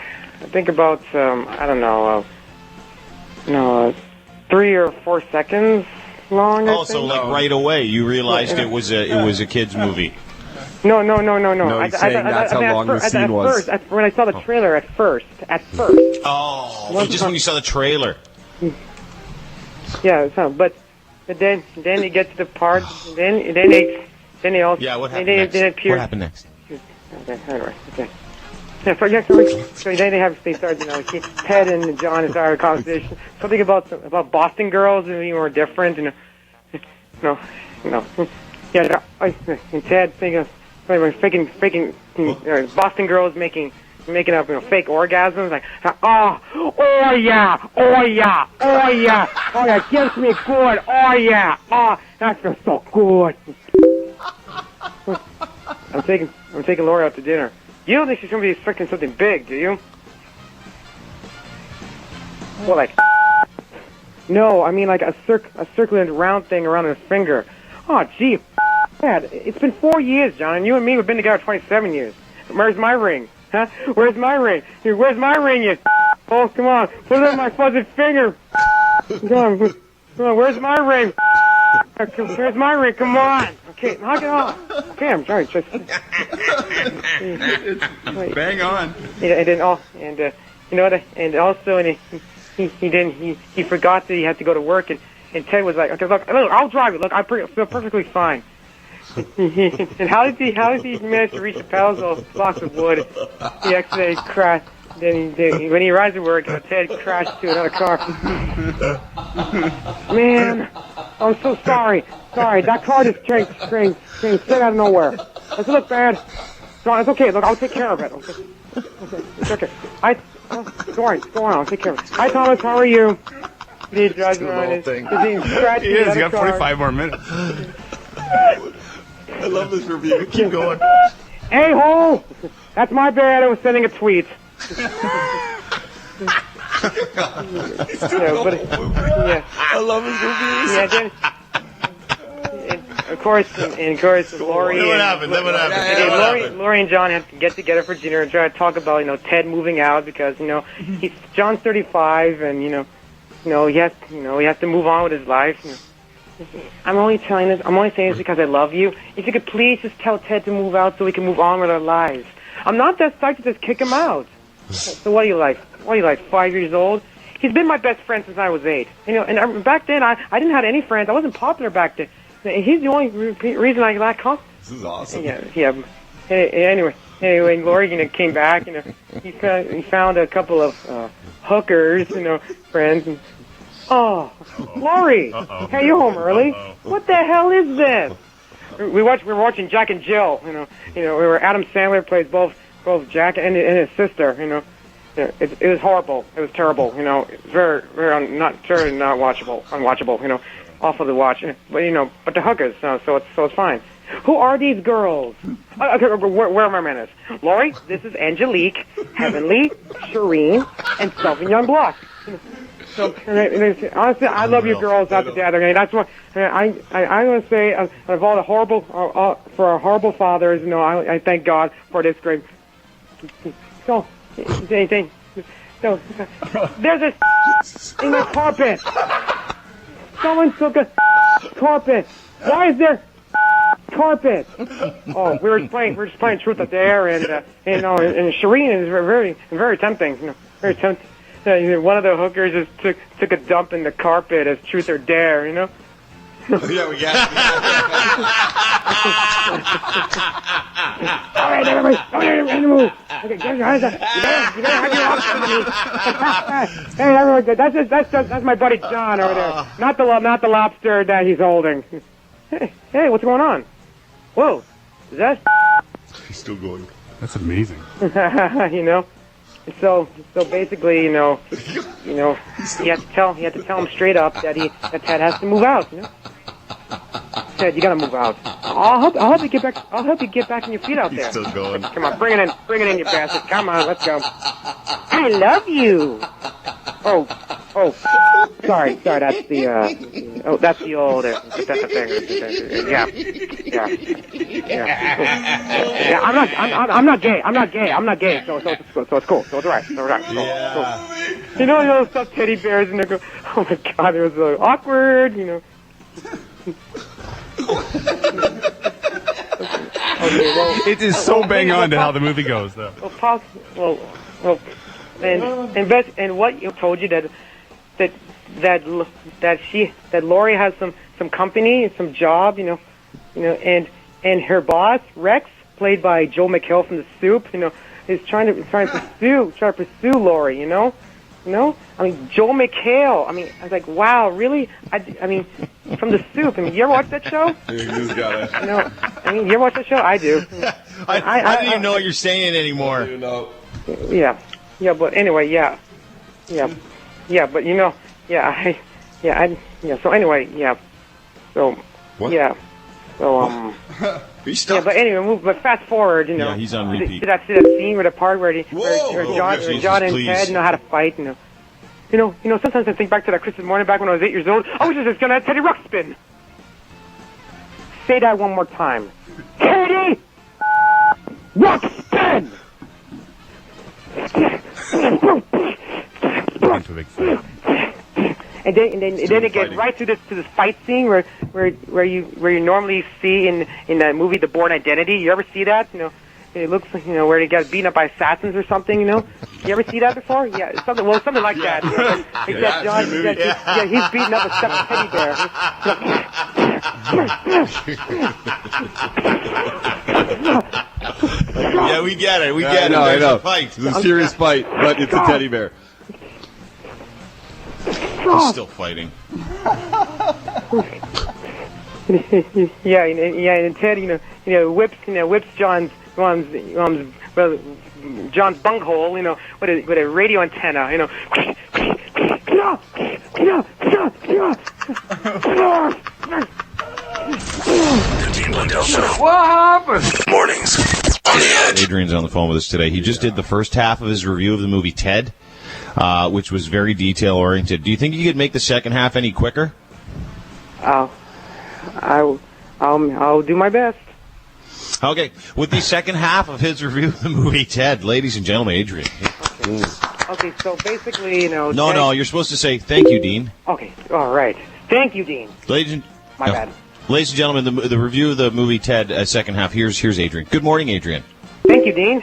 about I don't know, 3 or 4 seconds long. Oh, so like right away you realized it was a kid's movie. No. No, he's saying that's how long the scene was. When I saw the trailer, at first. Oh, just when you saw the trailer. Yeah, but then you get to the part, then they also. Yeah, what happened next? What happened next? Okay, anyway, okay. Yeah, so then they start, you know, Ted and John start a conversation. Something about Boston girls and more different, you know. Yeah, and Ted thinking faking Boston girls making up, you know, fake orgasms, like, oh yeah, gives me good, oh yeah, that feels so good. I'm taking Laura out to dinner. You don't think she's gonna be expecting something big, do you? Well, like, no, I mean like a circular round thing around her finger. Oh, gee, Dad, it's been 4 years, John. You and me have been together 27 years. Where's my ring? Huh? Where's my ring? Where's my ring, you? Oh, come on, put it on my fuzzy finger. Come on, where's my ring? Where's my ring? Come on. Okay, knock it off. Okay, I'm sorry. Just bang on. He forgot that he had to go to work, and Ted was like, okay, look, I'll drive it. Look, I feel perfectly fine. And how did he manage to reach the pedals blocks of wood? He actually crashed. Then when he arrives at work, Ted crashed to another car. Man, I'm so sorry. That car just came straight out of nowhere. Does it look bad? John, it's okay. Look, I'll take care of it. Okay. It's okay. Go on. I'll take care of it. Hi, Thomas. How are you? He drives around. He's got 45 more minutes. I love this review. Keep going. A-hole! That's my bad. I was sending a tweet. I love his reviews. Of course, Lori. What happened? Lori and John have to get together for dinner and try to talk about, you know, Ted moving out because, you know, John's 35 and he has to move on with his life. You know. I'm only saying this because I love you. If you could please just tell Ted to move out so we can move on with our lives. I'm not that psyched to just kick him out. So what are you like? 5 years old? he's been my best friend since I was 8. And back then I didn't have any friends. I wasn't popular back then. He's the only reason I like him. This is awesome. Yeah. Anyway, Lori, came back. He found a couple of hookers, friends. And, Lori, hey, you home early? What the hell is this? We were watching Jack and Jill. We were Adam Sandler plays both Jack and his sister. It was horrible. It was terrible. It's very not unwatchable. Awful to watch. But the hookers. So it's fine. Who are these girls? Okay, where are my manners? Lori, this is Angelique, Heavenly, Shireen, and Sylvan Block. So honestly, I love you girls out there. That's what I'm going to say. Of all the horrible, for our horrible fathers, I thank God for this great. So, anything. So, there's a in the carpet. Someone took a carpet. Why is there carpet? Oh, we were just playing Truth or Dare, and Shireen is very tempting. Very tempting. One of the hookers just took a dump in the carpet as Truth or Dare, Yeah, we got it. All right, everybody, move. Okay, get your hands up. You better have your arms under me. Hey, everyone, that's my buddy John over there. Not the lobster that he's holding. Hey, what's going on? Whoa, is that? He's still going. That's amazing. So basically, he had to tell him straight up that Ted has to move out. Ted, you gotta move out. I'll help you get back. I'll help you get back on your feet out there. He's still going. Come on, bring it in, you bastard. Come on, let's go. I love you. Oh, sorry. That's the that's the old. That's the thing. Yeah. I'm not gay. So it's cool. So it's all right. Those stuffed teddy bears, and they go, oh my God, it was so awkward. It is so bang on to how the movie goes, though. And what you told you that Lori has some company, some job, and her boss Rex, played by Joel McHale from The Soup, is trying to pursue Lori, I mean, Joel McHale. I mean, I was like, wow, really? I mean, from The Soup. I mean, you ever watch that show? This guy. You ever watch that show? I do. I didn't even know what you're saying anymore. Yeah, but anyway, yeah, but so anyway, so what? But anyway, but fast forward, Yeah, he's on repeat. See that scene where the part where John and Ted know how to fight, sometimes I think back to that Christmas morning back when I was 8 years old. I was just gonna have Teddy Ruxpin. Say that one more time. Teddy Ruxpin. And then it gets right to this fight scene where you normally see in that movie The Bourne Identity. You ever see that? It looks like where they got beaten up by assassins or something. You ever see that before? Yeah, something like that. Except John, he's beating up a stuffed teddy bear. Yeah, we get it. I know. It's a fight. It's a serious fight, but it's a teddy bear. He's still fighting. And Ted, whips John's bunghole, with a radio antenna, The Dean Blundell Show. What happened? Mornings on the Edge. Adrian's on the phone with us today. He just did the first half of his review of the movie Ted, which was very detail-oriented. Do you think you could make the second half any quicker? I'll do my best. Okay, with the second half of his review of the movie Ted, ladies and gentlemen, Adrian. Okay, so basically, No, you're supposed to say, thank you, Dean. Okay, all right. Thank you, Dean. My bad. Ladies and gentlemen, the review of the movie Ted, second half, here's Adrian. Good morning, Adrian. Thank you, Dean.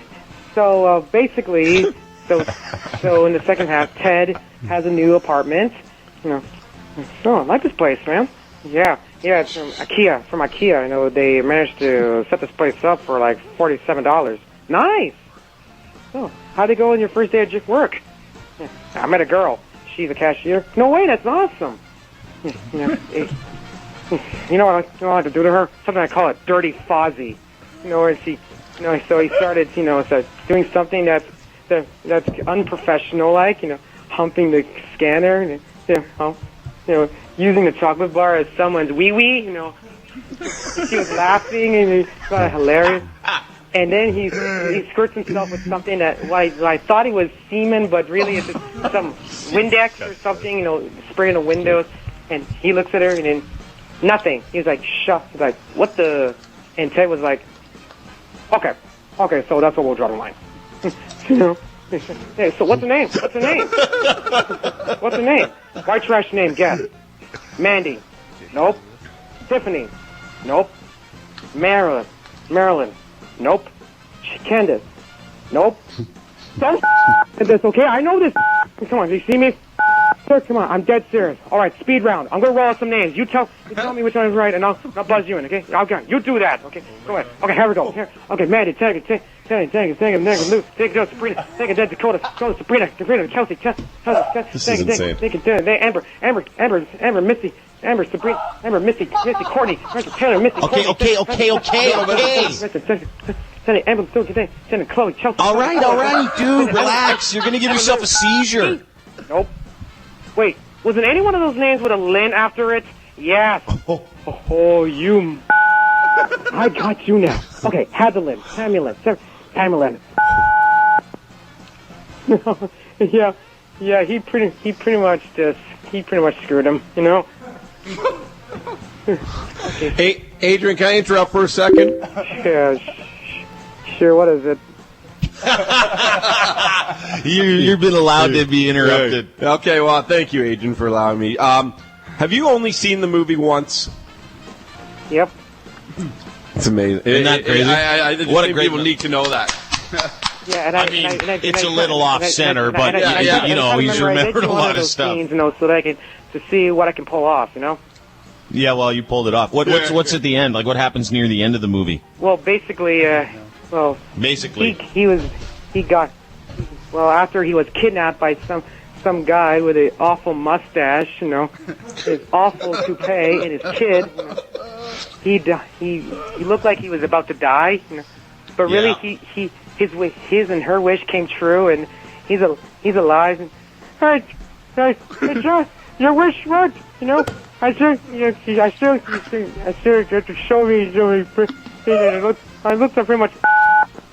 So, basically, So in the second half, Ted has a new apartment. Oh, I like this place, man. Yeah, it's from IKEA. They managed to set this place up for like $47. Nice. So, how'd it go on your first day at work? Yeah, I met a girl. She's a cashier. No way, that's awesome. You know what I like to do to her? Something I call it dirty Fozzie. Where she, so he started, doing something that's unprofessional, like, humping the scanner, using the chocolate bar as someone's wee-wee, She was laughing, and it was hilarious. And then he squirts himself with something that I thought he was semen, but really it's just some Windex or something, spraying the windows. And he looks at her, and then nothing. He's like, shut. He's like, what the? And Ted was like, okay, so that's what we'll draw the line. Hey, so what's the name? What's the name? White trash name, guess. Mandy. Nope. Tiffany. Nope. Marilyn. Nope. Candace. Nope. That's okay. I know this. Come on, do you see me? Sir, come on. I'm dead serious. All right, speed round. I'm gonna roll out some names. You tell me which one is right, and I'll buzz you in. Okay? You do that. Okay? Go ahead. Okay, here we go. Here. Okay, Mandy, take it, Luke, take it, Sabrina, take it, Dakota, Sabrina, Kelsey, this is insane. Take it, Amber, Missy, Sabrina, Missy, Courtney, Taylor, Missy. Okay. Amber, Chloe, Chelsea. All right, dude, relax. You're gonna give yourself a seizure. Nope. Wait, wasn't any one of those names with a Lynn after it? Yes. Oh, you. I got you now. Okay, Haviland, Tamulin. Yeah, he pretty much screwed him, Okay. Hey, Adrian, can I interrupt for a second? Yeah, sure, what is it? You've been allowed to be interrupted. Right. Okay, well, thank you, Adrian, for allowing me. Have you only seen the movie once? Yep. It's amazing. Isn't that crazy? I just think people need to know that. Yeah, and it's a little off-center, but he's remembered a lot of stuff. Scenes, so that to see what I can pull off, Yeah, well, you pulled it off. What's at the end? Like, what happens near the end of the movie? Well, basically, after he was kidnapped by some guy with an awful mustache, his awful toupee, and his kid, he looked like he was about to die, but really his and her wish came true, and he's alive. And, hey, John, your wish worked, I sure get to show me. I looked up pretty much.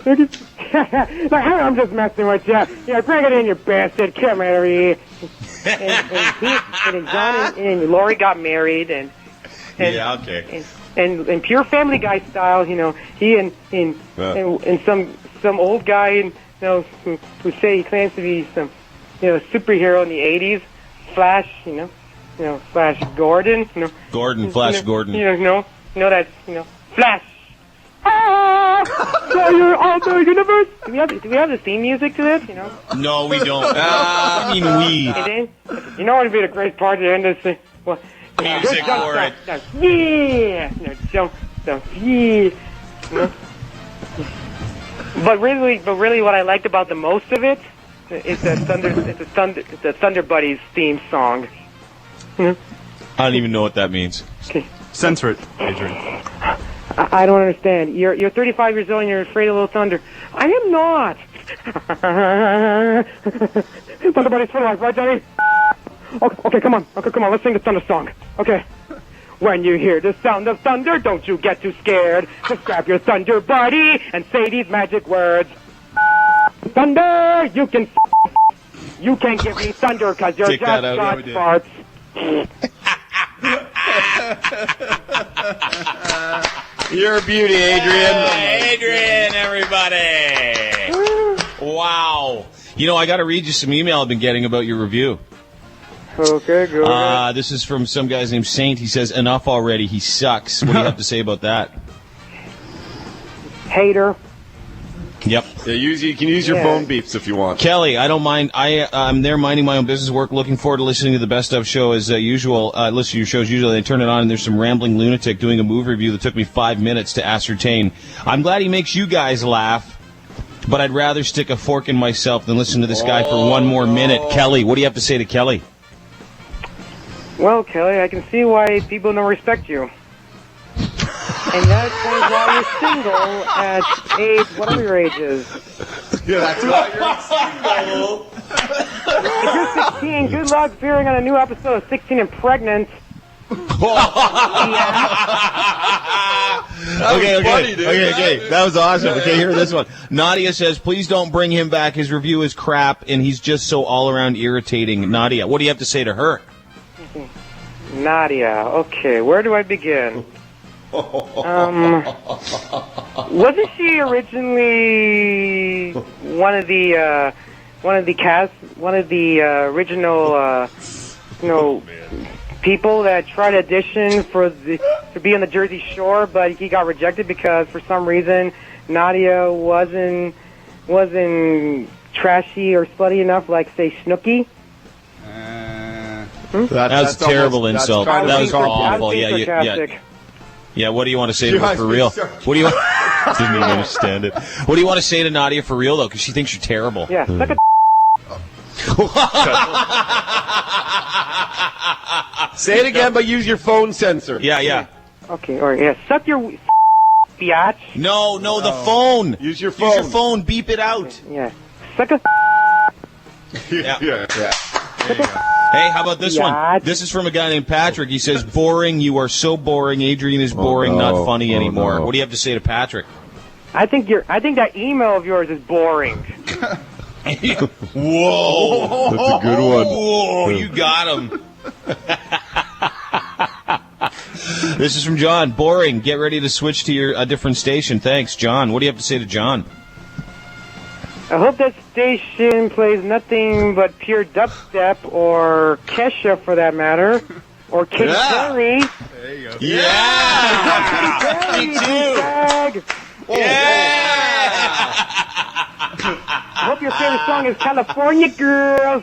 Like, I'm just messing with you. Yeah, bring it in, you bastard. Come over here. And John and Lori got married, and pure Family Guy style, he and some old guy, who say he claims to be some, superhero in the '80s, Flash, Flash Gordon, Flash Gordon. That's, Flash. So you're all the universe. Do we have the theme music to this? No, we don't. I mean, we. And then, what would be the great part to end this thing? Well, music for it. Yeah. But really, what I liked about the most of it is the Thunder Buddies theme song. I don't even know what that means. Okay. Censor it, Adrian. I don't understand. You're 35 years old and you're afraid of Little Thunder. I am not. Thunder Buddies for life, right, Johnny? Okay, come on. Let's sing the Thunder song. Okay. When you hear the sound of thunder, don't you get too scared. Just grab your Thunder Buddy and say these magic words. Thunder, you can't give me thunder because you're just got farts. You're a beauty, Adrian. Adrian, everybody. Wow. I got to read you some email I've been getting about your review. Okay, go ahead. This is from some guy named Saint. He says, enough already. He sucks. What do you have to say about that? Hater. Yep. Yeah, you can use your phone beeps if you want. Kelly, I don't mind. I'm there minding my own business work, looking forward to listening to the Best Of show as usual. Listen to your shows usually. I turn it on, and there's some rambling lunatic doing a movie review that took me 5 minutes to ascertain. I'm glad he makes you guys laugh, but I'd rather stick a fork in myself than listen to this guy for one more minute. Kelly, what do you have to say to Kelly? Well, Kelly, I can see why people don't respect you. And that explains why you're single at age, whatever your age is. Yeah, that's why you're single. If you're 16, good luck appearing on a new episode of 16 and Pregnant. Okay. That was awesome. Okay, hear this one. Nadia says, please don't bring him back. His review is crap, and he's just so all-around irritating. Nadia, what do you have to say to her? Nadia, okay, where do I begin? Wasn't she originally one of the original people that tried to audition to be on the Jersey Shore, but he got rejected because for some reason Nadia wasn't trashy or slutty enough, like say Snooki? That's a terrible insult. That was awful. Yeah, what do you want to say to her for real? What do you want? Didn't even understand it. What do you want to say to Nadia for real, though? Because she thinks you're terrible. Yeah, suck a Say it again, but use your phone sensor. Yeah. Okay, or yeah, suck your biatch. No, the phone. Use your phone. Use your phone. Beep it out. Yeah, suck a. Yeah. Hey, how about this one? This is from a guy named Patrick. He says, boring, you are so boring. Adrian is boring, not funny anymore. No. What do you have to say to Patrick? I think that email of yours is boring. Whoa. That's a good one. Whoa, you got him. This is from John. Boring. Get ready to switch to a different station. Thanks, John. What do you have to say to John? I hope that station plays nothing but pure dubstep or Kesha, for that matter, or Katy Perry. There you go. Yeah! Me too! I hope your favorite song is California Girls.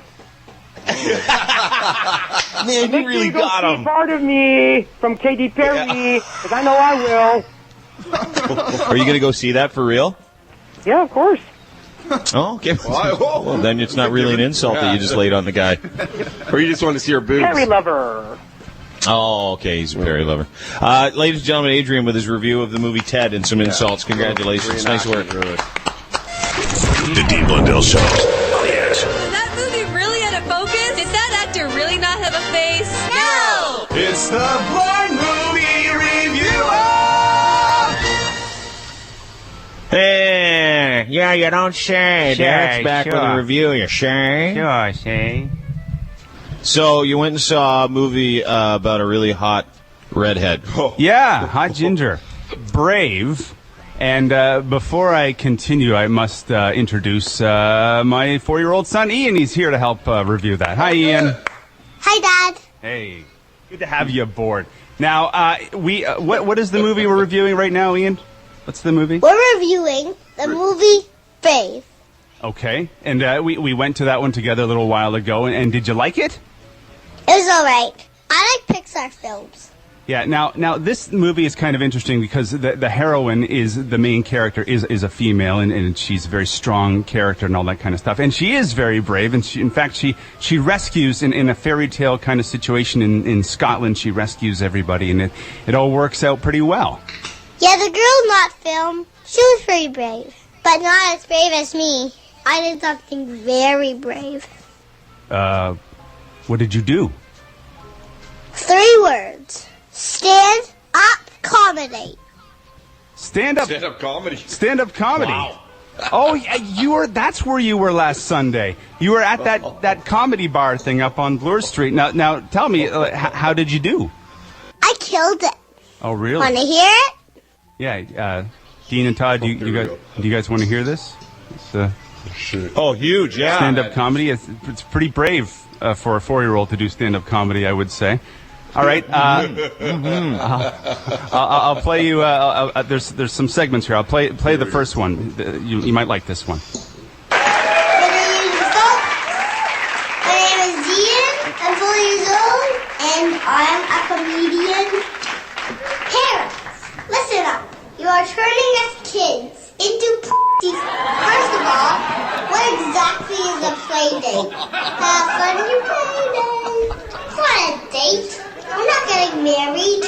Man, you really got him. Part of me from Katy Perry, because I know I will. Are you going to go see that for real? Yeah, of course. Oh, okay. Well, then it's not really an insult that you just laid on the guy. Or you just want to see her boobs. Perry lover. Oh, okay. He's a Perry lover. Ladies and gentlemen, Adrian with his review of the movie Ted and some insults. Congratulations. Nice work. The Dean Blundell Show. Oh, yes. Is that movie really out of focus? Did that actor really not have a face? No! It's the Blind Movie Reviewer! Hey, yeah, you don't say. Derek's back with a review, you say? Sure, say. So, you went and saw a movie about a really hot redhead. Yeah, hot ginger. Brave. And before I continue, I must introduce my 4-year-old son, Ian. He's here to help review that. Hi, Ian. Hi, Dad. Hey, good to have you aboard. Now, what is the movie we're reviewing right now, Ian? What's the movie? We're reviewing the movie Brave. Okay, and we went to that one together a little while ago, and did you like it? It was all right. I like Pixar films. Yeah, now this movie is kind of interesting because the heroine is the main character is a female, and she's a very strong character and all that kind of stuff. And she is very brave, and in fact she rescues in a fairy tale kind of situation in Scotland. She rescues everybody, and it all works out pretty well. Yeah, the girl in that film, she was pretty brave, but not as brave as me. I did something very brave. What did you do? 3 words. Stand up comedy. Stand-up comedy. Stand-up comedy. Wow. Oh, yeah, that's where you were last Sunday. You were at that comedy bar thing up on Bloor Street. Now tell me, how did you do? I killed it. Oh, really? Want to hear it? Yeah, Dean and Todd, do you guys want to hear this? Oh, huge, yeah. Stand-up comedy. It's pretty brave for a 4-year-old to do stand-up comedy, I would say. All right. I'll play you. There's some segments here. I'll play the first one. You might like this one. I'm 4 years old, and I'm a comedian. Parents, listen up. You are turning us kids into p***ies. First of all, what exactly is a play date? Have fun in your play date. It's not a date. I'm not getting married.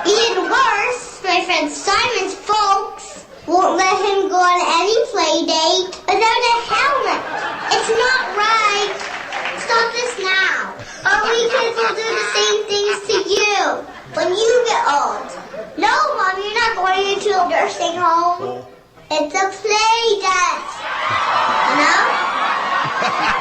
Even worse, my friend Simon's folks won't let him go on any play date without a helmet. It's not right. Stop this now. Or we kids will do the same things to you when you get old. No, Mom, you're not going into a nursing home. It's a play date. You know?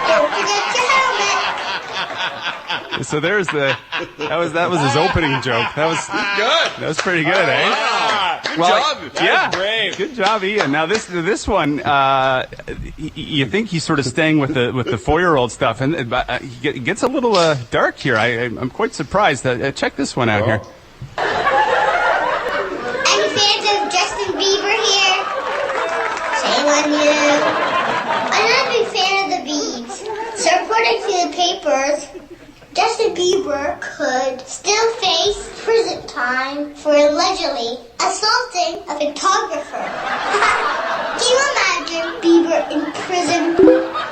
Don't forget your helmet. So there's that was his opening joke. That was good. That was pretty good, eh? Good job. Yeah, brave. Good job, Ian. Now this one, you think he's sort of staying with the 4-year-old stuff, and he gets a little dark here. I'm quite surprised. Check this one out here. Any fans of Justin Bieber here? Shame on you. I'm not a big fan of the Biebs. So according to the papers, Justin Bieber could still face prison time for allegedly assaulting a photographer. Can you imagine Bieber in prison?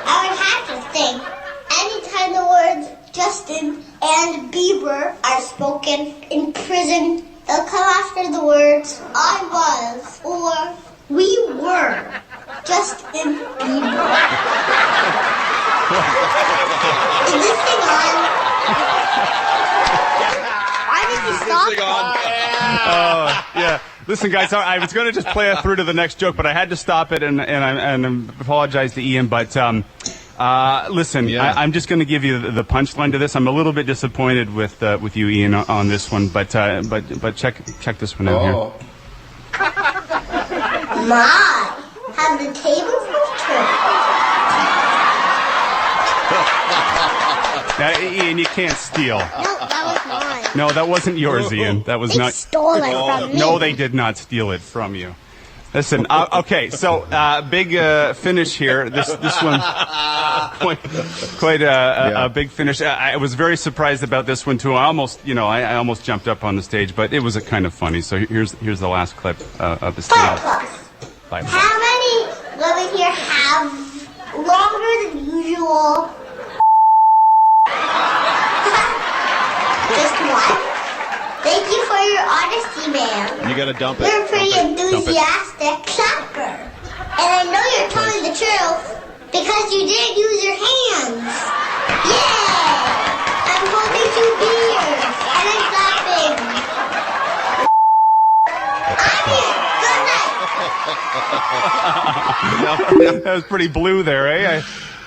I would have to think. Anytime the words Justin and Bieber are spoken in prison, they'll come after the words I was or we were Justin Bieber. Is this thing on? Why did you stop? Oh, yeah. Listen, guys, I was going to just play it through to the next joke, but I had to stop it and apologize to Ian. But listen, I'm just going to give you the punchline to this. I'm a little bit disappointed with you, Ian, on this one, but check this one out here. My, have the tables turned. Now, Ian, you can't steal. No, that was mine. No, that wasn't yours, Ian. That was They not. stole it from me. No, they did not steal it from you. Listen, okay, so big finish here. This one, quite a big finish. I was very surprised about this one too. I almost jumped up on the stage, but it was kind of funny. So here's the last clip of the stand. Bye. How many women here have longer than usual? Just one. Thank you for your honesty, ma'am. You gotta dump it. You're a pretty enthusiastic clapper. And I know you're telling the truth because you didn't use your hands. Yeah! I'm holding 2 beers and I'm clapping. I'm here. Good night. That was pretty blue there, eh?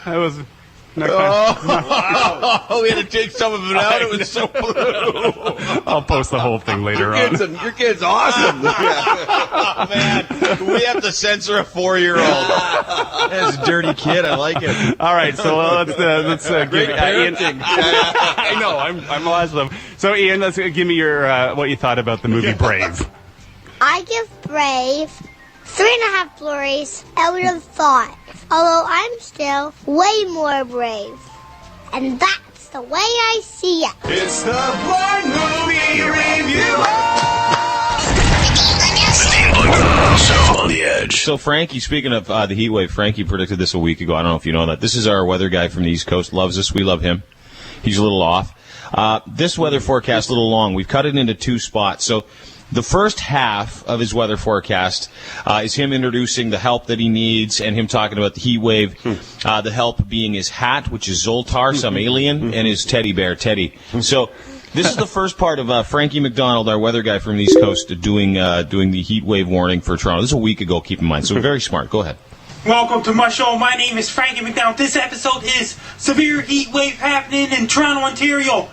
That was. We had to take some of it out. It was so blue. I'll post the whole thing later on. Your kid's awesome. Oh, man, we have to censor a 4-year-old. That's a dirty kid. I like it. All right, so let's give Ian. I know I'm lost of them. So Ian, let's give me your what you thought about the movie Brave. I give Brave 3.5 glories out of 5. Although I'm still way more brave. And that's the way I see it. It's the Blind Movie Review. The Dean Blundell Show on the Edge. So Frankie, speaking of the heat wave, Frankie predicted this a week ago. I don't know if you know that. This is our weather guy from the East Coast. Loves us. We love him. He's a little off. This weather forecast a little long. We've cut it into 2 spots. So the first half of his weather forecast is him introducing the help that he needs and him talking about the heat wave, the help being his hat, which is Zoltar, some alien, and his teddy bear, Teddy. So this is the first part of Frankie McDonald, our weather guy from the East Coast, doing the heat wave warning for Toronto. This is a week ago, keep in mind. So very smart. Go ahead. Welcome to my show. My name is Frankie McDonald. This episode is severe heat wave happening in Toronto, Ontario.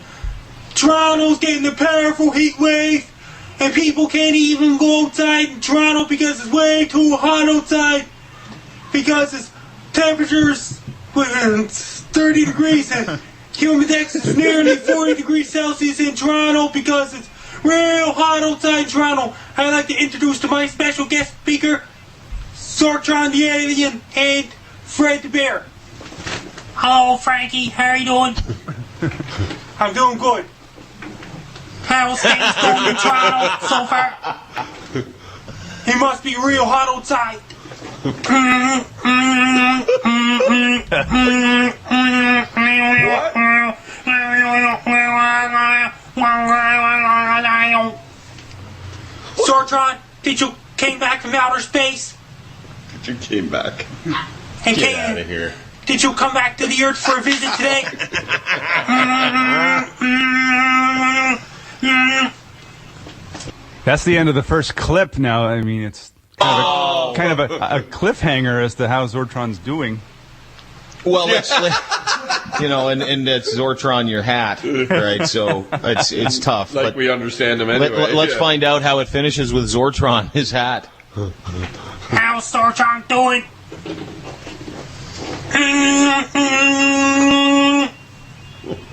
Toronto's getting a powerful heat wave. And people can't even go outside in Toronto because it's way too hot outside. Because it's temperatures 30 degrees and Humidex is nearly 40 degrees Celsius in Toronto because it's real hot outside in Toronto. I'd like to introduce to my special guest speaker, Sortron the Alien and Fred the Bear. Hello, Frankie. How are you doing? I'm doing good. How's things going in Toronto so far? It must be real hot outside. Sortron, did you came back from outer space? You came back. And Get out of here. Did you come back to the Earth for a visit today? That's the end of the first clip now. I mean, it's kind of a cliffhanger as to how Zortron's doing. Well, let's and that's Zortron your hat, right? So it's tough. Like we understand him anyway. Let's find out how it finishes with Zortron, his hat. How's Zortron doing?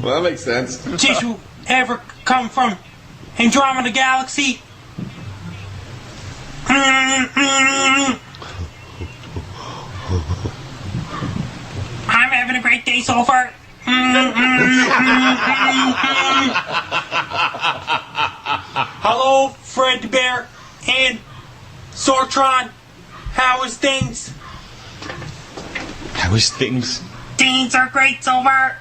Well, that makes sense. Did you ever come from Andromeda Galaxy? I'm having a great day so far. Hello, Fred the Bear and Sortron. How is things? How is things? Things are great so far.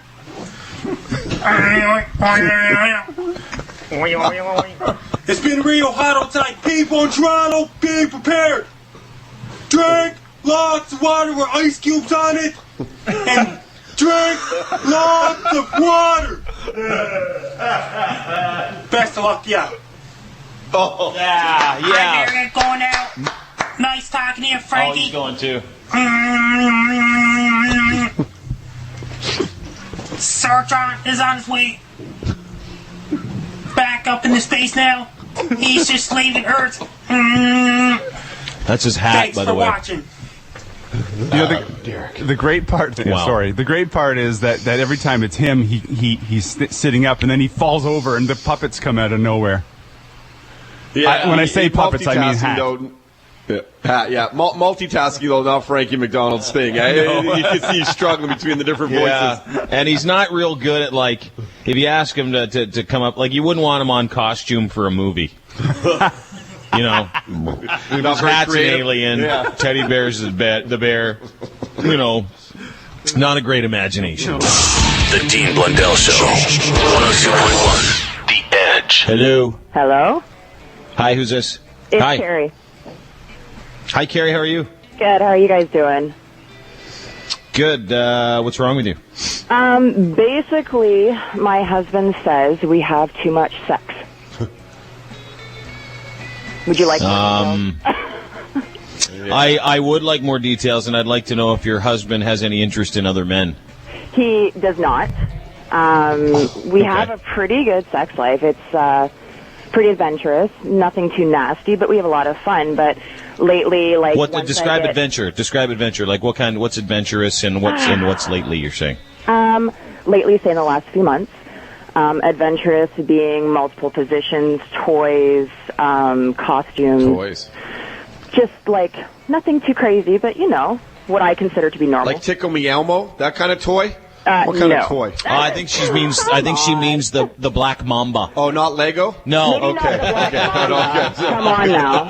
It's been real hot outside. People in Toronto, be prepared. Drink lots of water with ice cubes on it. And drink lots of water. Best of luck, yeah. Oh, yeah. I'm here going out. Nice talking to you, Frankie. Oh, he's going too. Sortron is on his way back up into space now. He's just leaving Earth. That's his hat, by the way. Thanks for watching. The great part. Wow. Sorry, the great part is that every time it's him, he's sitting up and then he falls over and the puppets come out of nowhere. Yeah, when I say puppets, I mean hat. Yeah. Multitasking, though, not Frankie McDonald's thing. You can see he's struggling between the different voices. Yeah. And he's not real good at, like, if you ask him to come up, like, you wouldn't want him on costume for a movie. You know, his hat's an alien, teddy bear's the bear. You know, not a great imagination. The Dean Blundell Show, 102.1, The Edge. Hello. Hello? Hi, who's this? It's Hi. Carrie. Hi, Carrie, how are you? Good, how are you guys doing? Good. What's wrong with you? Basically, my husband says we have too much sex. Would you like more details? I would like more details, and I'd like to know if your husband has any interest in other men. He does not. We have a pretty good sex life. It's pretty adventurous, nothing too nasty, but we have a lot of fun. But lately, like, describe adventure. Describe adventure. Like what kind? What's adventurous and what's lately? You're saying? Lately, say in the last few months. Adventurous being multiple positions, toys, costumes. Toys. Just like nothing too crazy, but you know what I consider to be normal. Like Tickle Me Elmo, that kind of toy. What kind of toy? I think she means the Black Mamba. Oh, not Lego? No. Okay. Come on now.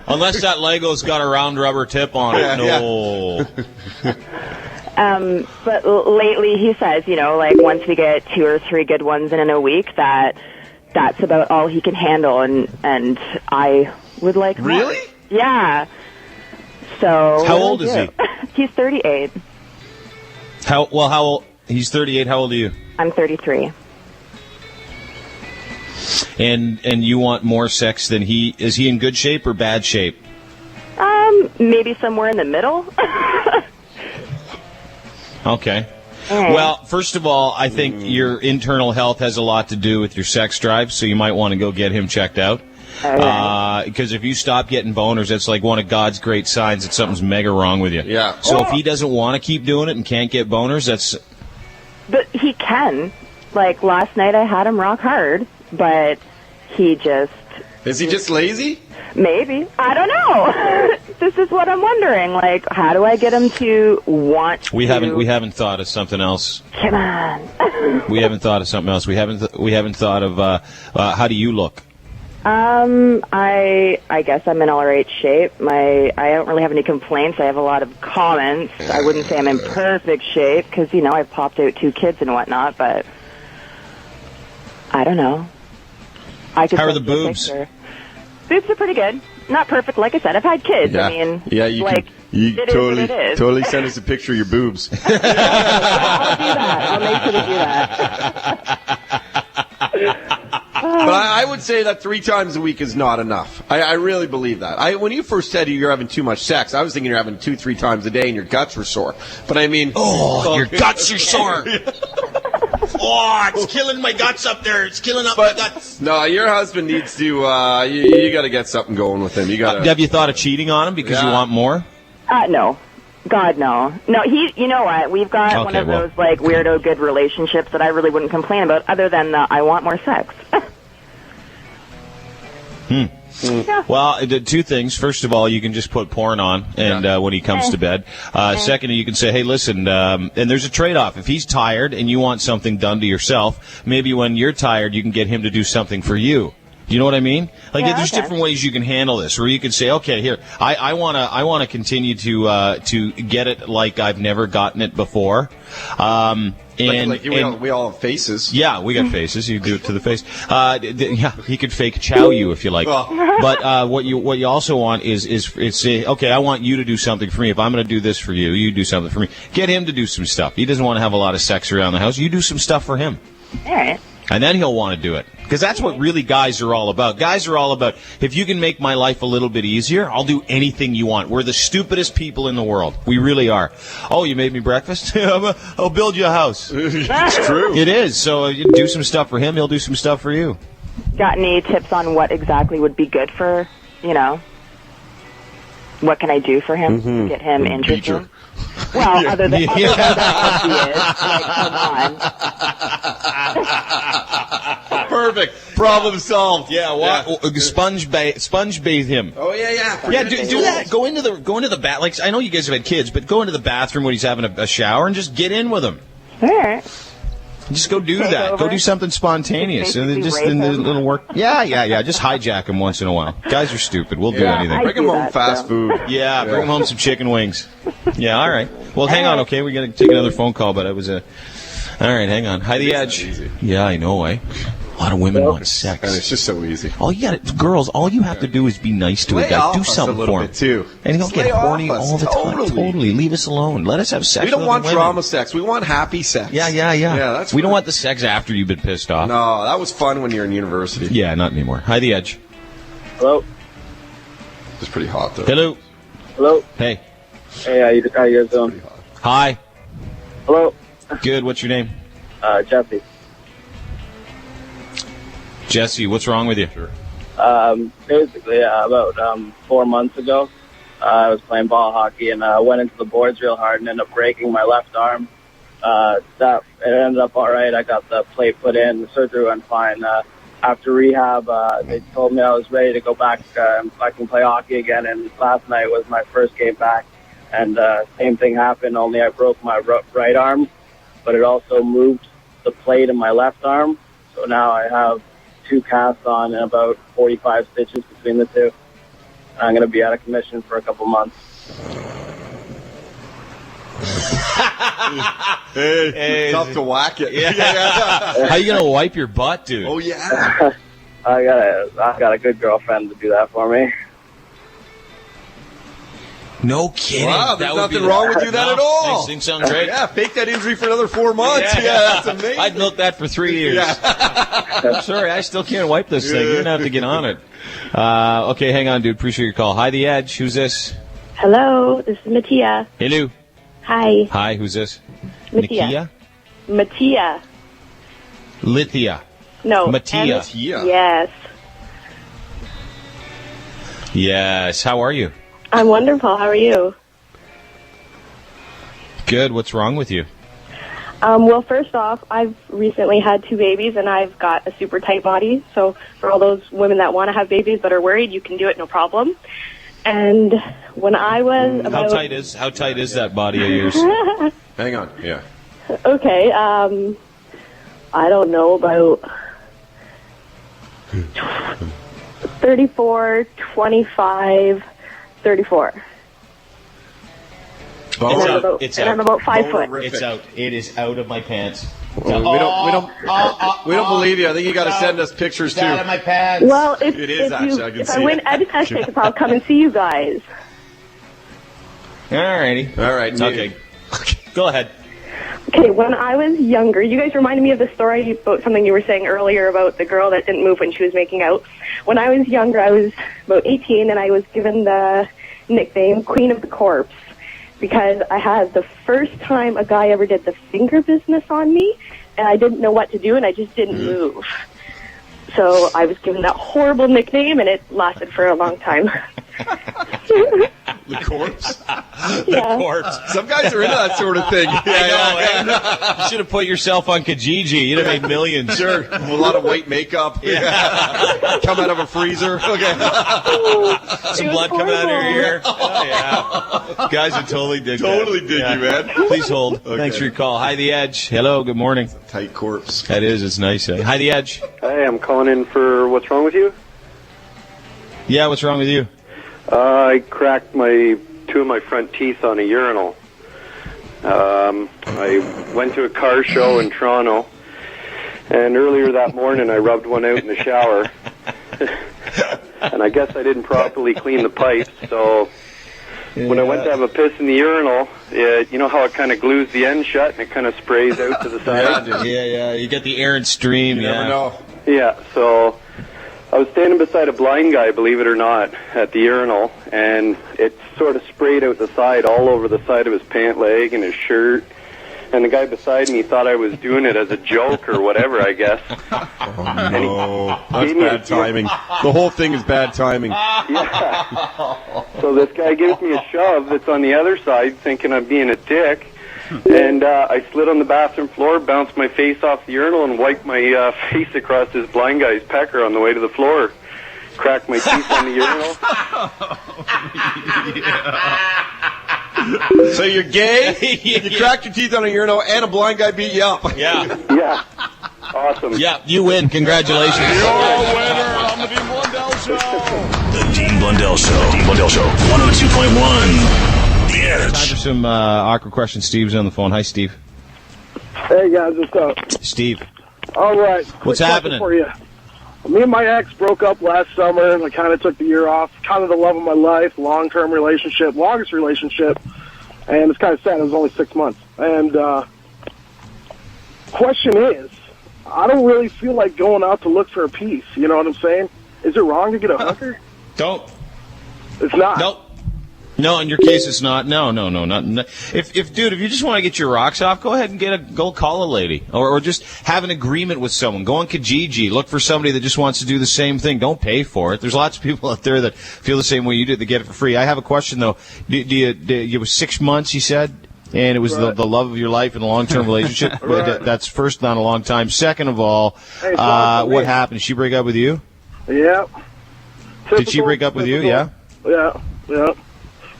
Unless that Lego's got a round rubber tip on it. No. But lately he says, you know, like once we get 2 or 3 good ones in a week, that's about all he can handle, and I would like more. Really? Yeah. So how old is he? He's 38. How old? He's 38. How old are you? I'm 33. And you want more sex than he? Is he in good shape or bad shape? Maybe somewhere in the middle. Okay. Well, first of all, I think your internal health has a lot to do with your sex drive, so you might want to go get him checked out. Because if you stop getting boners, that's like one of God's great signs that something's mega wrong with you. Yeah. So if he doesn't want to keep doing it and can't get boners, But he can. Like, last night I had him rock hard, but he just... Is he just lazy? Maybe. I don't know. This is what I'm wondering. Like, how do I get him to want We to... haven't thought of something else. Come on. We haven't thought of something else. We haven't thought of how do you look? I guess I'm in all right shape. I don't really have any complaints. I have a lot of comments. I wouldn't say I'm in perfect shape because, you know, I've popped out 2 kids and whatnot, but I don't know. How are the boobs? Boobs are pretty good. Not perfect, like I said. I've had kids. Yeah. I mean, you like, can, it is what it is. Totally send us a picture of your boobs. I'll do that. I'll make sure to do that. But I would say that 3 times a week is not enough. I really believe that. When you first said you're having too much sex, I was thinking you're having 2-3 times a day and your guts were sore. But I mean... Oh, your guts are sore. Oh, it's killing my guts up there. It's killing up my guts. No, your husband needs to... you got to get something going with him. You got. Have you thought of cheating on him because you want more? No. God, no. No, you know what? We've got one of those, like, weirdo good relationships that I really wouldn't complain about other than the I want more sex. Yeah. Well, 2 things. First of all, you can just put porn on and when he comes to bed. Secondly, you can say, hey, listen, and there's a trade-off. If he's tired and you want something done to yourself, maybe when you're tired, you can get him to do something for you. Do you know what I mean? Like, there's different ways you can handle this, where you can say, okay, here, I want to continue to get it like I've never gotten it before. We all have faces. Yeah, we got faces. You do it to the face. Yeah, he could fake chow you if you like. But what you also want is say, okay, I want you to do something for me. If I'm going to do this for you, you do something for me. Get him to do some stuff. He doesn't want to have a lot of sex around the house. You do some stuff for him. All right. And then he'll want to do it. Because that's what really guys are all about. Guys are all about, if you can make my life a little bit easier, I'll do anything you want. We're the stupidest people in the world. We really are. Oh, you made me breakfast? I'll build you a house. It's true. It is. So you do some stuff for him, he'll do some stuff for you. Got any tips on what exactly would be good for, you know, what can I do for him to get him interested? Well, other than that, like, come on. Perfect. Problem solved. Yeah. Sponge bathe him. Oh yeah. Yeah, do that. Go into the bath. Like, I know you guys have had kids, but go into the bathroom when he's having a shower and just get in with him. All right. Just go do that. Go do something spontaneous, and then just it'll work. Yeah. Just hijack him once in a while. Guys are stupid. We'll do anything. Bring him home fast food. Yeah, bring him home some chicken wings. Yeah, all right. Well, hang on, okay? We got to take another phone call, but it was a. All right, hang on. Hi, the Edge. Yeah, I know, eh? A lot of women want sex. And it's just so easy. Girls, all you have to do is be nice to a guy. Do something for him. Too. And he'll get horny all the time. Totally. Leave us alone. Let us have sex. We don't want drama sex. We want happy sex. Yeah, we don't want the sex after you've been pissed off. No, that was fun when you're in university. Yeah, not anymore. Hi, the Edge. Hello. It's pretty hot, though. Hello. Hey. Hey, how you guys doing? Hi. Hello. Good. What's your name? Jesse. Jesse, what's wrong with you? Basically, about 4 months ago, I was playing ball hockey and went into the boards real hard and ended up breaking my left arm. It ended up all right. I got the plate put in. The surgery went fine. After rehab, they told me I was ready to go back. I can play hockey again. And last night was my first game back. And same thing happened, only I broke my right arm, but it also moved the plate in my left arm. So now I have 2 casts on and about 45 stitches between the two. And I'm going to be out of commission for a couple months. Hey, tough to whack it. Yeah. How you gonna wipe your butt, dude? Oh yeah. I got a good girlfriend to do that for me. No kidding. Wow, there's nothing wrong with you that at all. These things sound great. Yeah, fake that injury for another 4 months. Yeah, that's amazing. I'd milk that for 3 years. I'm sorry, I still can't wipe this thing. You're going to have to get on it. Okay, hang on, dude. Appreciate your call. Hi, The Edge. Who's this? Hello, this is Mattia. Hello. Hi. Hi, who's this? Mattia. Mattia. Lithia. No. Mattia. Yes. Yes. How are you? I'm wonderful. How are you? Good. What's wrong with you? Well, first off, I've recently had 2 babies, and I've got a super tight body. So for all those women that want to have babies but are worried, you can do it, no problem. And when I was How tight is that body of yours? Hang on. Yeah. Okay. I don't know, about 34, 25, 34. I'm about 5 foot. It's out. It is out of my pants. We don't believe you. I think you got to send us pictures too. Out of my pants. Well, if I win Edge Test, I'll come and see you guys. Alrighty. All right. Okay. Go ahead. Okay, when I was younger, you guys reminded me of the story about something you were saying earlier about the girl that didn't move when she was making out. When I was younger, I was about 18, and I was given the nickname Queen of the Corpse, because I had the first time a guy ever did the finger business on me, and I didn't know what to do, and I just didn't move. So I was given that horrible nickname, and it lasted for a long time. The corpse? Yeah. The corpse. Some guys are into that sort of thing. You should have put yourself on Kijiji. You'd have made millions. Sure. A lot of white makeup. Yeah. Come out of a freezer. Okay. Some blood coming out of your ear. Oh, yeah. Guys would totally dig you, man. Please hold. Okay. Thanks for your call. Hi, The Edge. Hello, good morning. Tight corpse. That is. It's nice. Hi, The Edge. Hey, I'm calling in for What's Wrong With You? Yeah, what's wrong with you? I cracked 2 of my front teeth on a urinal. I went to a car show in Toronto, and earlier that morning I rubbed one out in the shower. And I guess I didn't properly clean the pipes, so when I went to have a piss in the urinal, you know how it kind of glues the end shut and it kind of sprays out to the side? Yeah. You get the errant stream. You never know. Yeah, so I was standing beside a blind guy, believe it or not, at the urinal, and it sort of sprayed out the side, all over the side of his pant leg and his shirt. And the guy beside me thought I was doing it as a joke or whatever, I guess. Oh, no. That's bad timing. The whole thing is bad timing. Yeah. So this guy gives me a shove that's on the other side, thinking I'm being a dick. And I slid on the bathroom floor, bounced my face off the urinal, and wiped my face across this blind guy's pecker on the way to the floor. Cracked my teeth on the urinal. So you're gay, you cracked your teeth on a urinal, and a blind guy beat you up. Yeah. Yeah. Awesome. Yeah, you win. Congratulations. You're a winner on the Dean Blundell Show. The Dean Blundell Show. Dean Blundell Show. 102.1. The Edge. Time for some awkward questions. Steve's on the phone. Hi, Steve. Hey, guys, what's up? Steve. All right. What's happening? For you. Me and my ex broke up last summer, and I kind of took the year off. Kind of the love of my life, long-term relationship, longest relationship, and it's kind of sad. It was only 6 months. And question is, I don't really feel like going out to look for a piece. You know what I'm saying? Is it wrong to get a hooker? Don't. It's not. Nope. No, in your case, it's not. No, not. If you just want to get your rocks off, go ahead and go call a lady, or just have an agreement with someone. Go on Kijiji, look for somebody that just wants to do the same thing. Don't pay for it. There's lots of people out there that feel the same way you did. They get it for free. I have a question though. It was 6 months, you said, and it was the love of your life in a long-term relationship. Right. That's first, not a long time. Second of all, what happened? Did she break up with you? Yeah. Did she break up with you? Yeah. Yeah.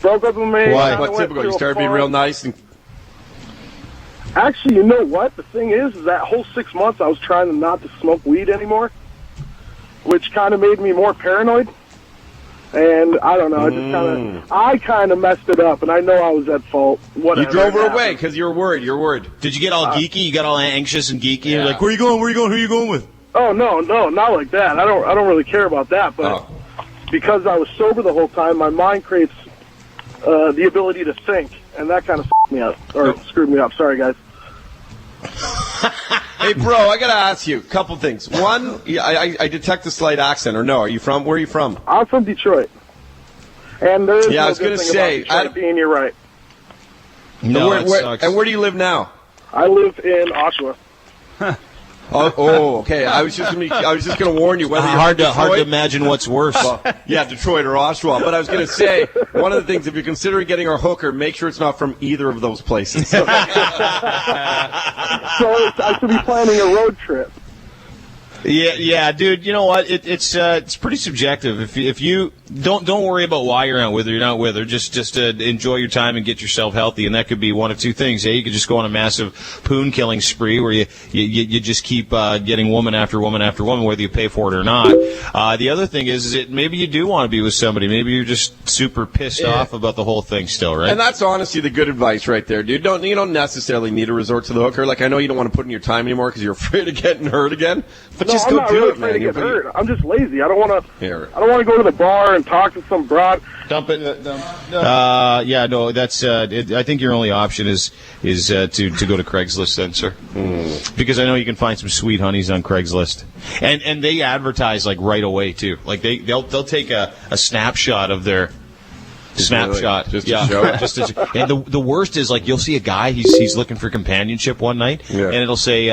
Broke up with me. Why? What typical? You started being real nice and. Actually, you know what? The thing is that whole 6 months I was trying not to smoke weed anymore, which kind of made me more paranoid. And I don't know, I kind of messed it up, and I know I was at fault. Whatever. You drove her away because you were worried. You're worried. Did you get all geeky? You got all anxious and geeky? Yeah. You're like, where are you going? Who are you going with? Oh no, not like that. I don't really care about that. But because I was sober the whole time, my mind creates the ability to think, and that kind of f***ed me up, or screwed me up. Sorry, guys. Hey, bro, I got to ask you a couple things. One, I detect a slight accent, or no? Where are you from? I'm from Detroit. And there is I was going to say, being you're right. No, and where do you live now? I live in Oshawa. Okay. I was just gonna warn you whether you're hard to imagine what's worse. Well, yeah, Detroit or Oshawa. But I was gonna say one of the things, if you're considering getting our hooker, make sure it's not from either of those places. So I should be planning a road trip. Yeah, dude. You know what? It's pretty subjective. If you don't worry about why you're not with her, you're not with her. Just enjoy your time and get yourself healthy, and that could be one of two things. You could just go on a massive poon killing spree where you just keep getting woman after woman after woman, whether you pay for it or not. The other thing is that maybe you do want to be with somebody. Maybe you're just super pissed off about the whole thing still, right? And that's honestly the good advice right there, dude. You don't necessarily need to resort to the hooker. Like, I know you don't want to put in your time anymore because you're afraid of getting hurt again. But No, just I'm go not do really it, afraid man. to get hurt. I'm just lazy. I don't want to. Here. I don't want to go to the bar and talk to some broad. Dump it. Yeah, no, that's. I think your only option is to go to Craigslist then, sir, because I know you can find some sweet honeys on Craigslist, and they advertise like right away too. Like they'll take a snapshot of their. Snapshot, just to show. And the worst is, like, you'll see a guy, he's looking for companionship one night, and it'll say,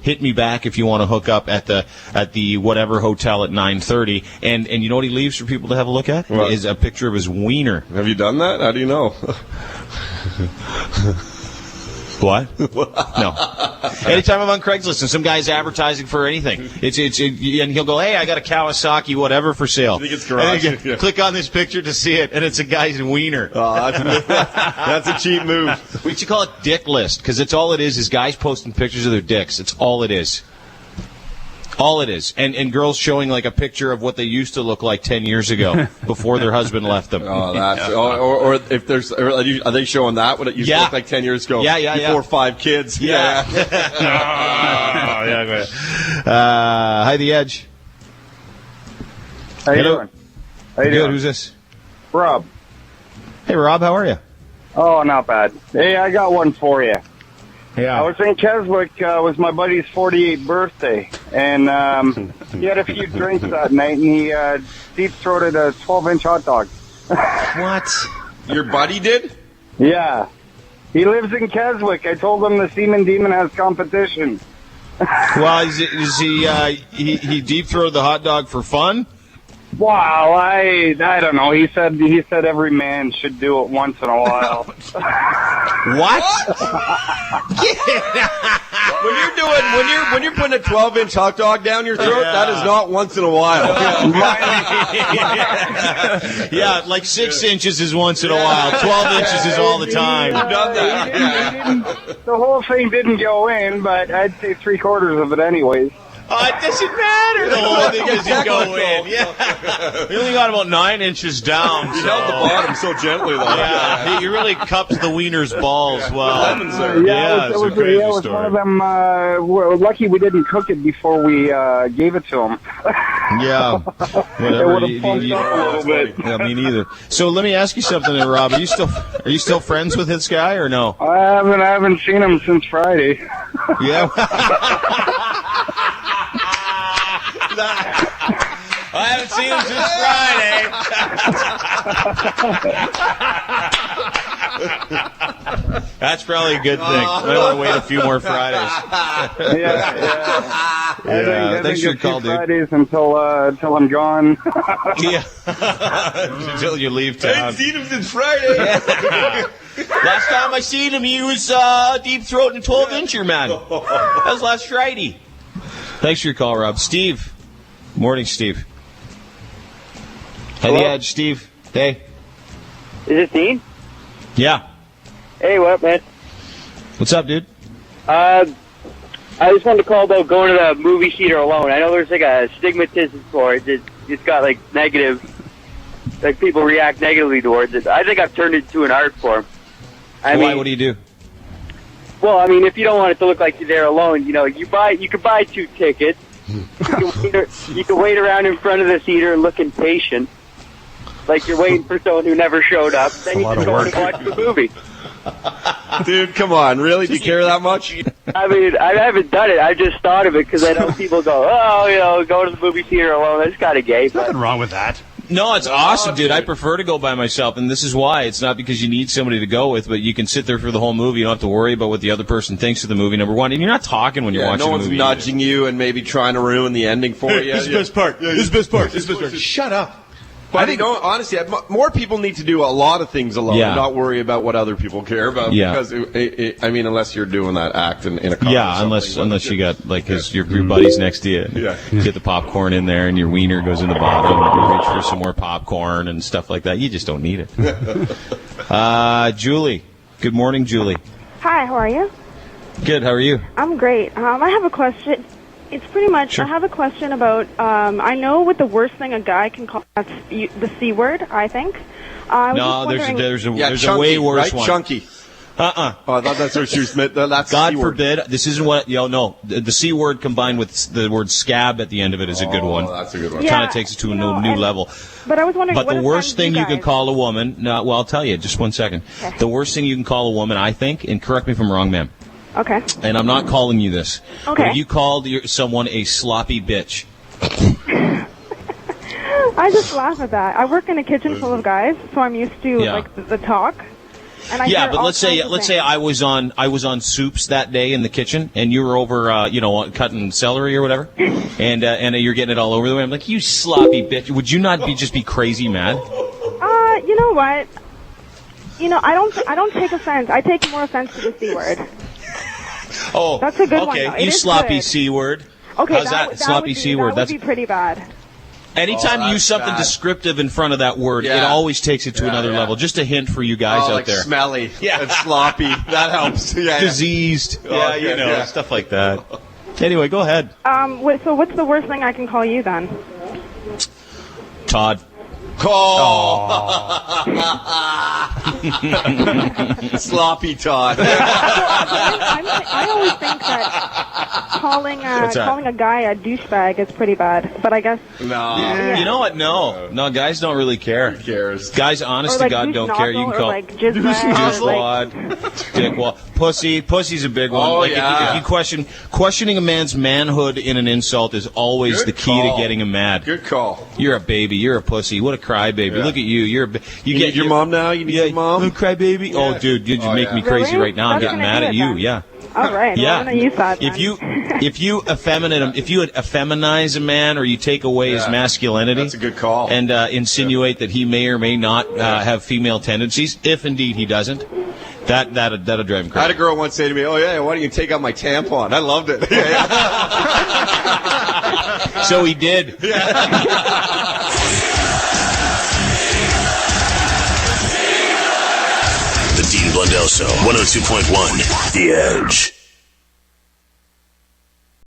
hit me back if you want to hook up at the whatever hotel at 9:30, and you know what he leaves for people to have a look at? What? Is a picture of his wiener. Have you done that? How do you know? What? No. Anytime I'm on Craigslist and some guy's advertising for anything, and he'll go, "Hey, I got a Kawasaki whatever for sale." I think it's garage. And click on this picture to see it, and it's a guy's wiener. Oh, that's a cheap move. We should call it Dick List, because it's all it is guys posting pictures of their dicks. It's all it is. All it is. And girls showing like a picture of what they used to look like 10 years ago before their husband left them. Oh, that's or if there's are they showing that what it used to look like 10 years ago? Yeah. Before 5 kids. Yeah. Hi, The Edge. How you doing? How you doing? Who's this? Rob. Hey, Rob. How are you? Oh, not bad. Hey, I got one for you. Yeah. I was in Keswick. Was my buddy's 48th birthday, and he had a few drinks that night, and he deep-throated a 12-inch hot dog. What? Your buddy did? Yeah. He lives in Keswick. I told him the Seaman Demon has competition. Well, is he deep-throated the hot dog for fun? Wow, I don't know. He said every man should do it once in a while. What? when you're putting a 12-inch hot dog down your throat, that is not once in a while. Yeah, like 6 inches is once in a while. 12 inches is all the time. You've done that. The whole thing didn't go in, but I'd say 3/4 of it anyways. It doesn't matter. The whole thing doesn't go in. Yeah. We only got about 9 inches down. He held the bottom so gently, though. Yeah, he really cups the wiener's balls well. It was one of them. We're lucky we didn't cook it before we gave it to him. Yeah, whatever. It would have pumped up a little bit. Yeah, me neither. So let me ask you something, then, Rob. Are you still friends with this guy or no? I haven't seen him since Friday. Yeah. I haven't seen him since Friday. That's probably a good thing. I want to wait a few more Fridays. Yeah. Thanks for your call, dude. Fridays until I'm gone. Yeah. Until you leave town. I haven't seen him since Friday. Last time I seen him, he was deep-throating a 12-incher, man. That was last Friday. Thanks for your call, Rob. Steve. Morning, Steve. Hey, The Edge, Steve. Hey. Is this Dean? Yeah. Hey, what up, man? What's up, dude? I just wanted to call about going to the movie theater alone. I know there's like a stigmatism for it. It's got like negative, like people react negatively towards it. I think I've turned it into an art form. Why? What do you do? Well, I mean, if you don't want it to look like you're there alone, you could buy 2 tickets. You can wait around in front of the theater and look impatient, like you're waiting for someone who never showed up. Then you can go and watch the movie. Dude, come on. Really? Do you care that much? I mean, I haven't done it. I just thought of it because I know people go, go to the movie theater alone. That's kind of gay. Nothing wrong with that. No, it's awesome, dude. I prefer to go by myself, and this is why. It's not because you need somebody to go with, but you can sit there for the whole movie. You don't have to worry about what the other person thinks of the movie, number one. And you're not talking when you're watching the movie. No one's nudging you and maybe trying to ruin the ending for you. This is the best part. This is the best part. This is the best part. Shut up. But I think, honestly, more people need to do a lot of things alone and not worry about what other people care about. Yeah. Because, unless you're doing that act in a car. Yeah, unless you got, your buddies next to you. Yeah. Get the popcorn in there, and your wiener goes in the bottom, and you reach for some more popcorn and stuff like that. You just don't need it. Julie. Good morning, Julie. Hi, how are you? Good, how are you? I'm great. I have a question. It's pretty much, Sure. I have a question about, I know what the worst thing a guy can call, that's the C word, I think. No, there's a way worse one. Chunky. Oh, I thought that's what she was meant. That's God C word. forbid. This isn't what, no. The C word combined with the word scab at the end of it is a good one. That's a good one. It kind of takes it to a new level. But I was wondering, But what the worst thing you guys? can call a woman, I'll tell you, just 1 second. Okay. The worst thing you can call a woman, I think, and correct me if I'm wrong, ma'am. Okay. And I'm not calling you this. Okay. But if you called someone a sloppy bitch. I just laugh at that. I work in a kitchen full of guys, so I'm used to, the talk. And I hear but all let's say kinds of I was on soups that day in the kitchen, and you were over cutting celery or whatever, and you're getting it all over the way. I'm like, you sloppy bitch. Would you not just be crazy mad? You know what? I don't take offense. I take more offense to the C word. Oh, that's a good one. Okay, Though. you It is sloppy good. C word. Okay, how's that sloppy would be, C word? That would be pretty bad. Anytime you use something descriptive in front of that word, it always takes it to another level. Just a hint for you guys out there. Smelly. Yeah. And sloppy. That helps. Yeah. Diseased. Stuff like that. Anyway, go ahead. So what's the worst thing I can call you then? Todd. Sloppy Todd. I always think that calling a guy a douchebag is pretty bad, but I guess no. You know what? No, guys don't really care. Who cares? Guys, honest to God, don't care. You can call jizzwad, dickwad, pussy. Pussy's a big one. Oh, if you questioning a man's manhood in an insult is always the key to getting him mad. Good call. You're a baby. You're a pussy. What a crybaby. Yeah. Look at you. You get your mom now. You need your mom. Crybaby. Yeah. Oh, dude, you make me crazy right now. I'm getting mad at you. Yeah. All right. Yeah. I'm gonna use that. If you effeminize a man or you take away his masculinity, that's a good call. And insinuate that he may or may not have female tendencies, if indeed he doesn't, that'll drive him crazy. I had a girl once say to me, "Oh yeah, why don't you take out my tampon?" I loved it. So he did. The Dean Blundell Show, 102.1, The Edge.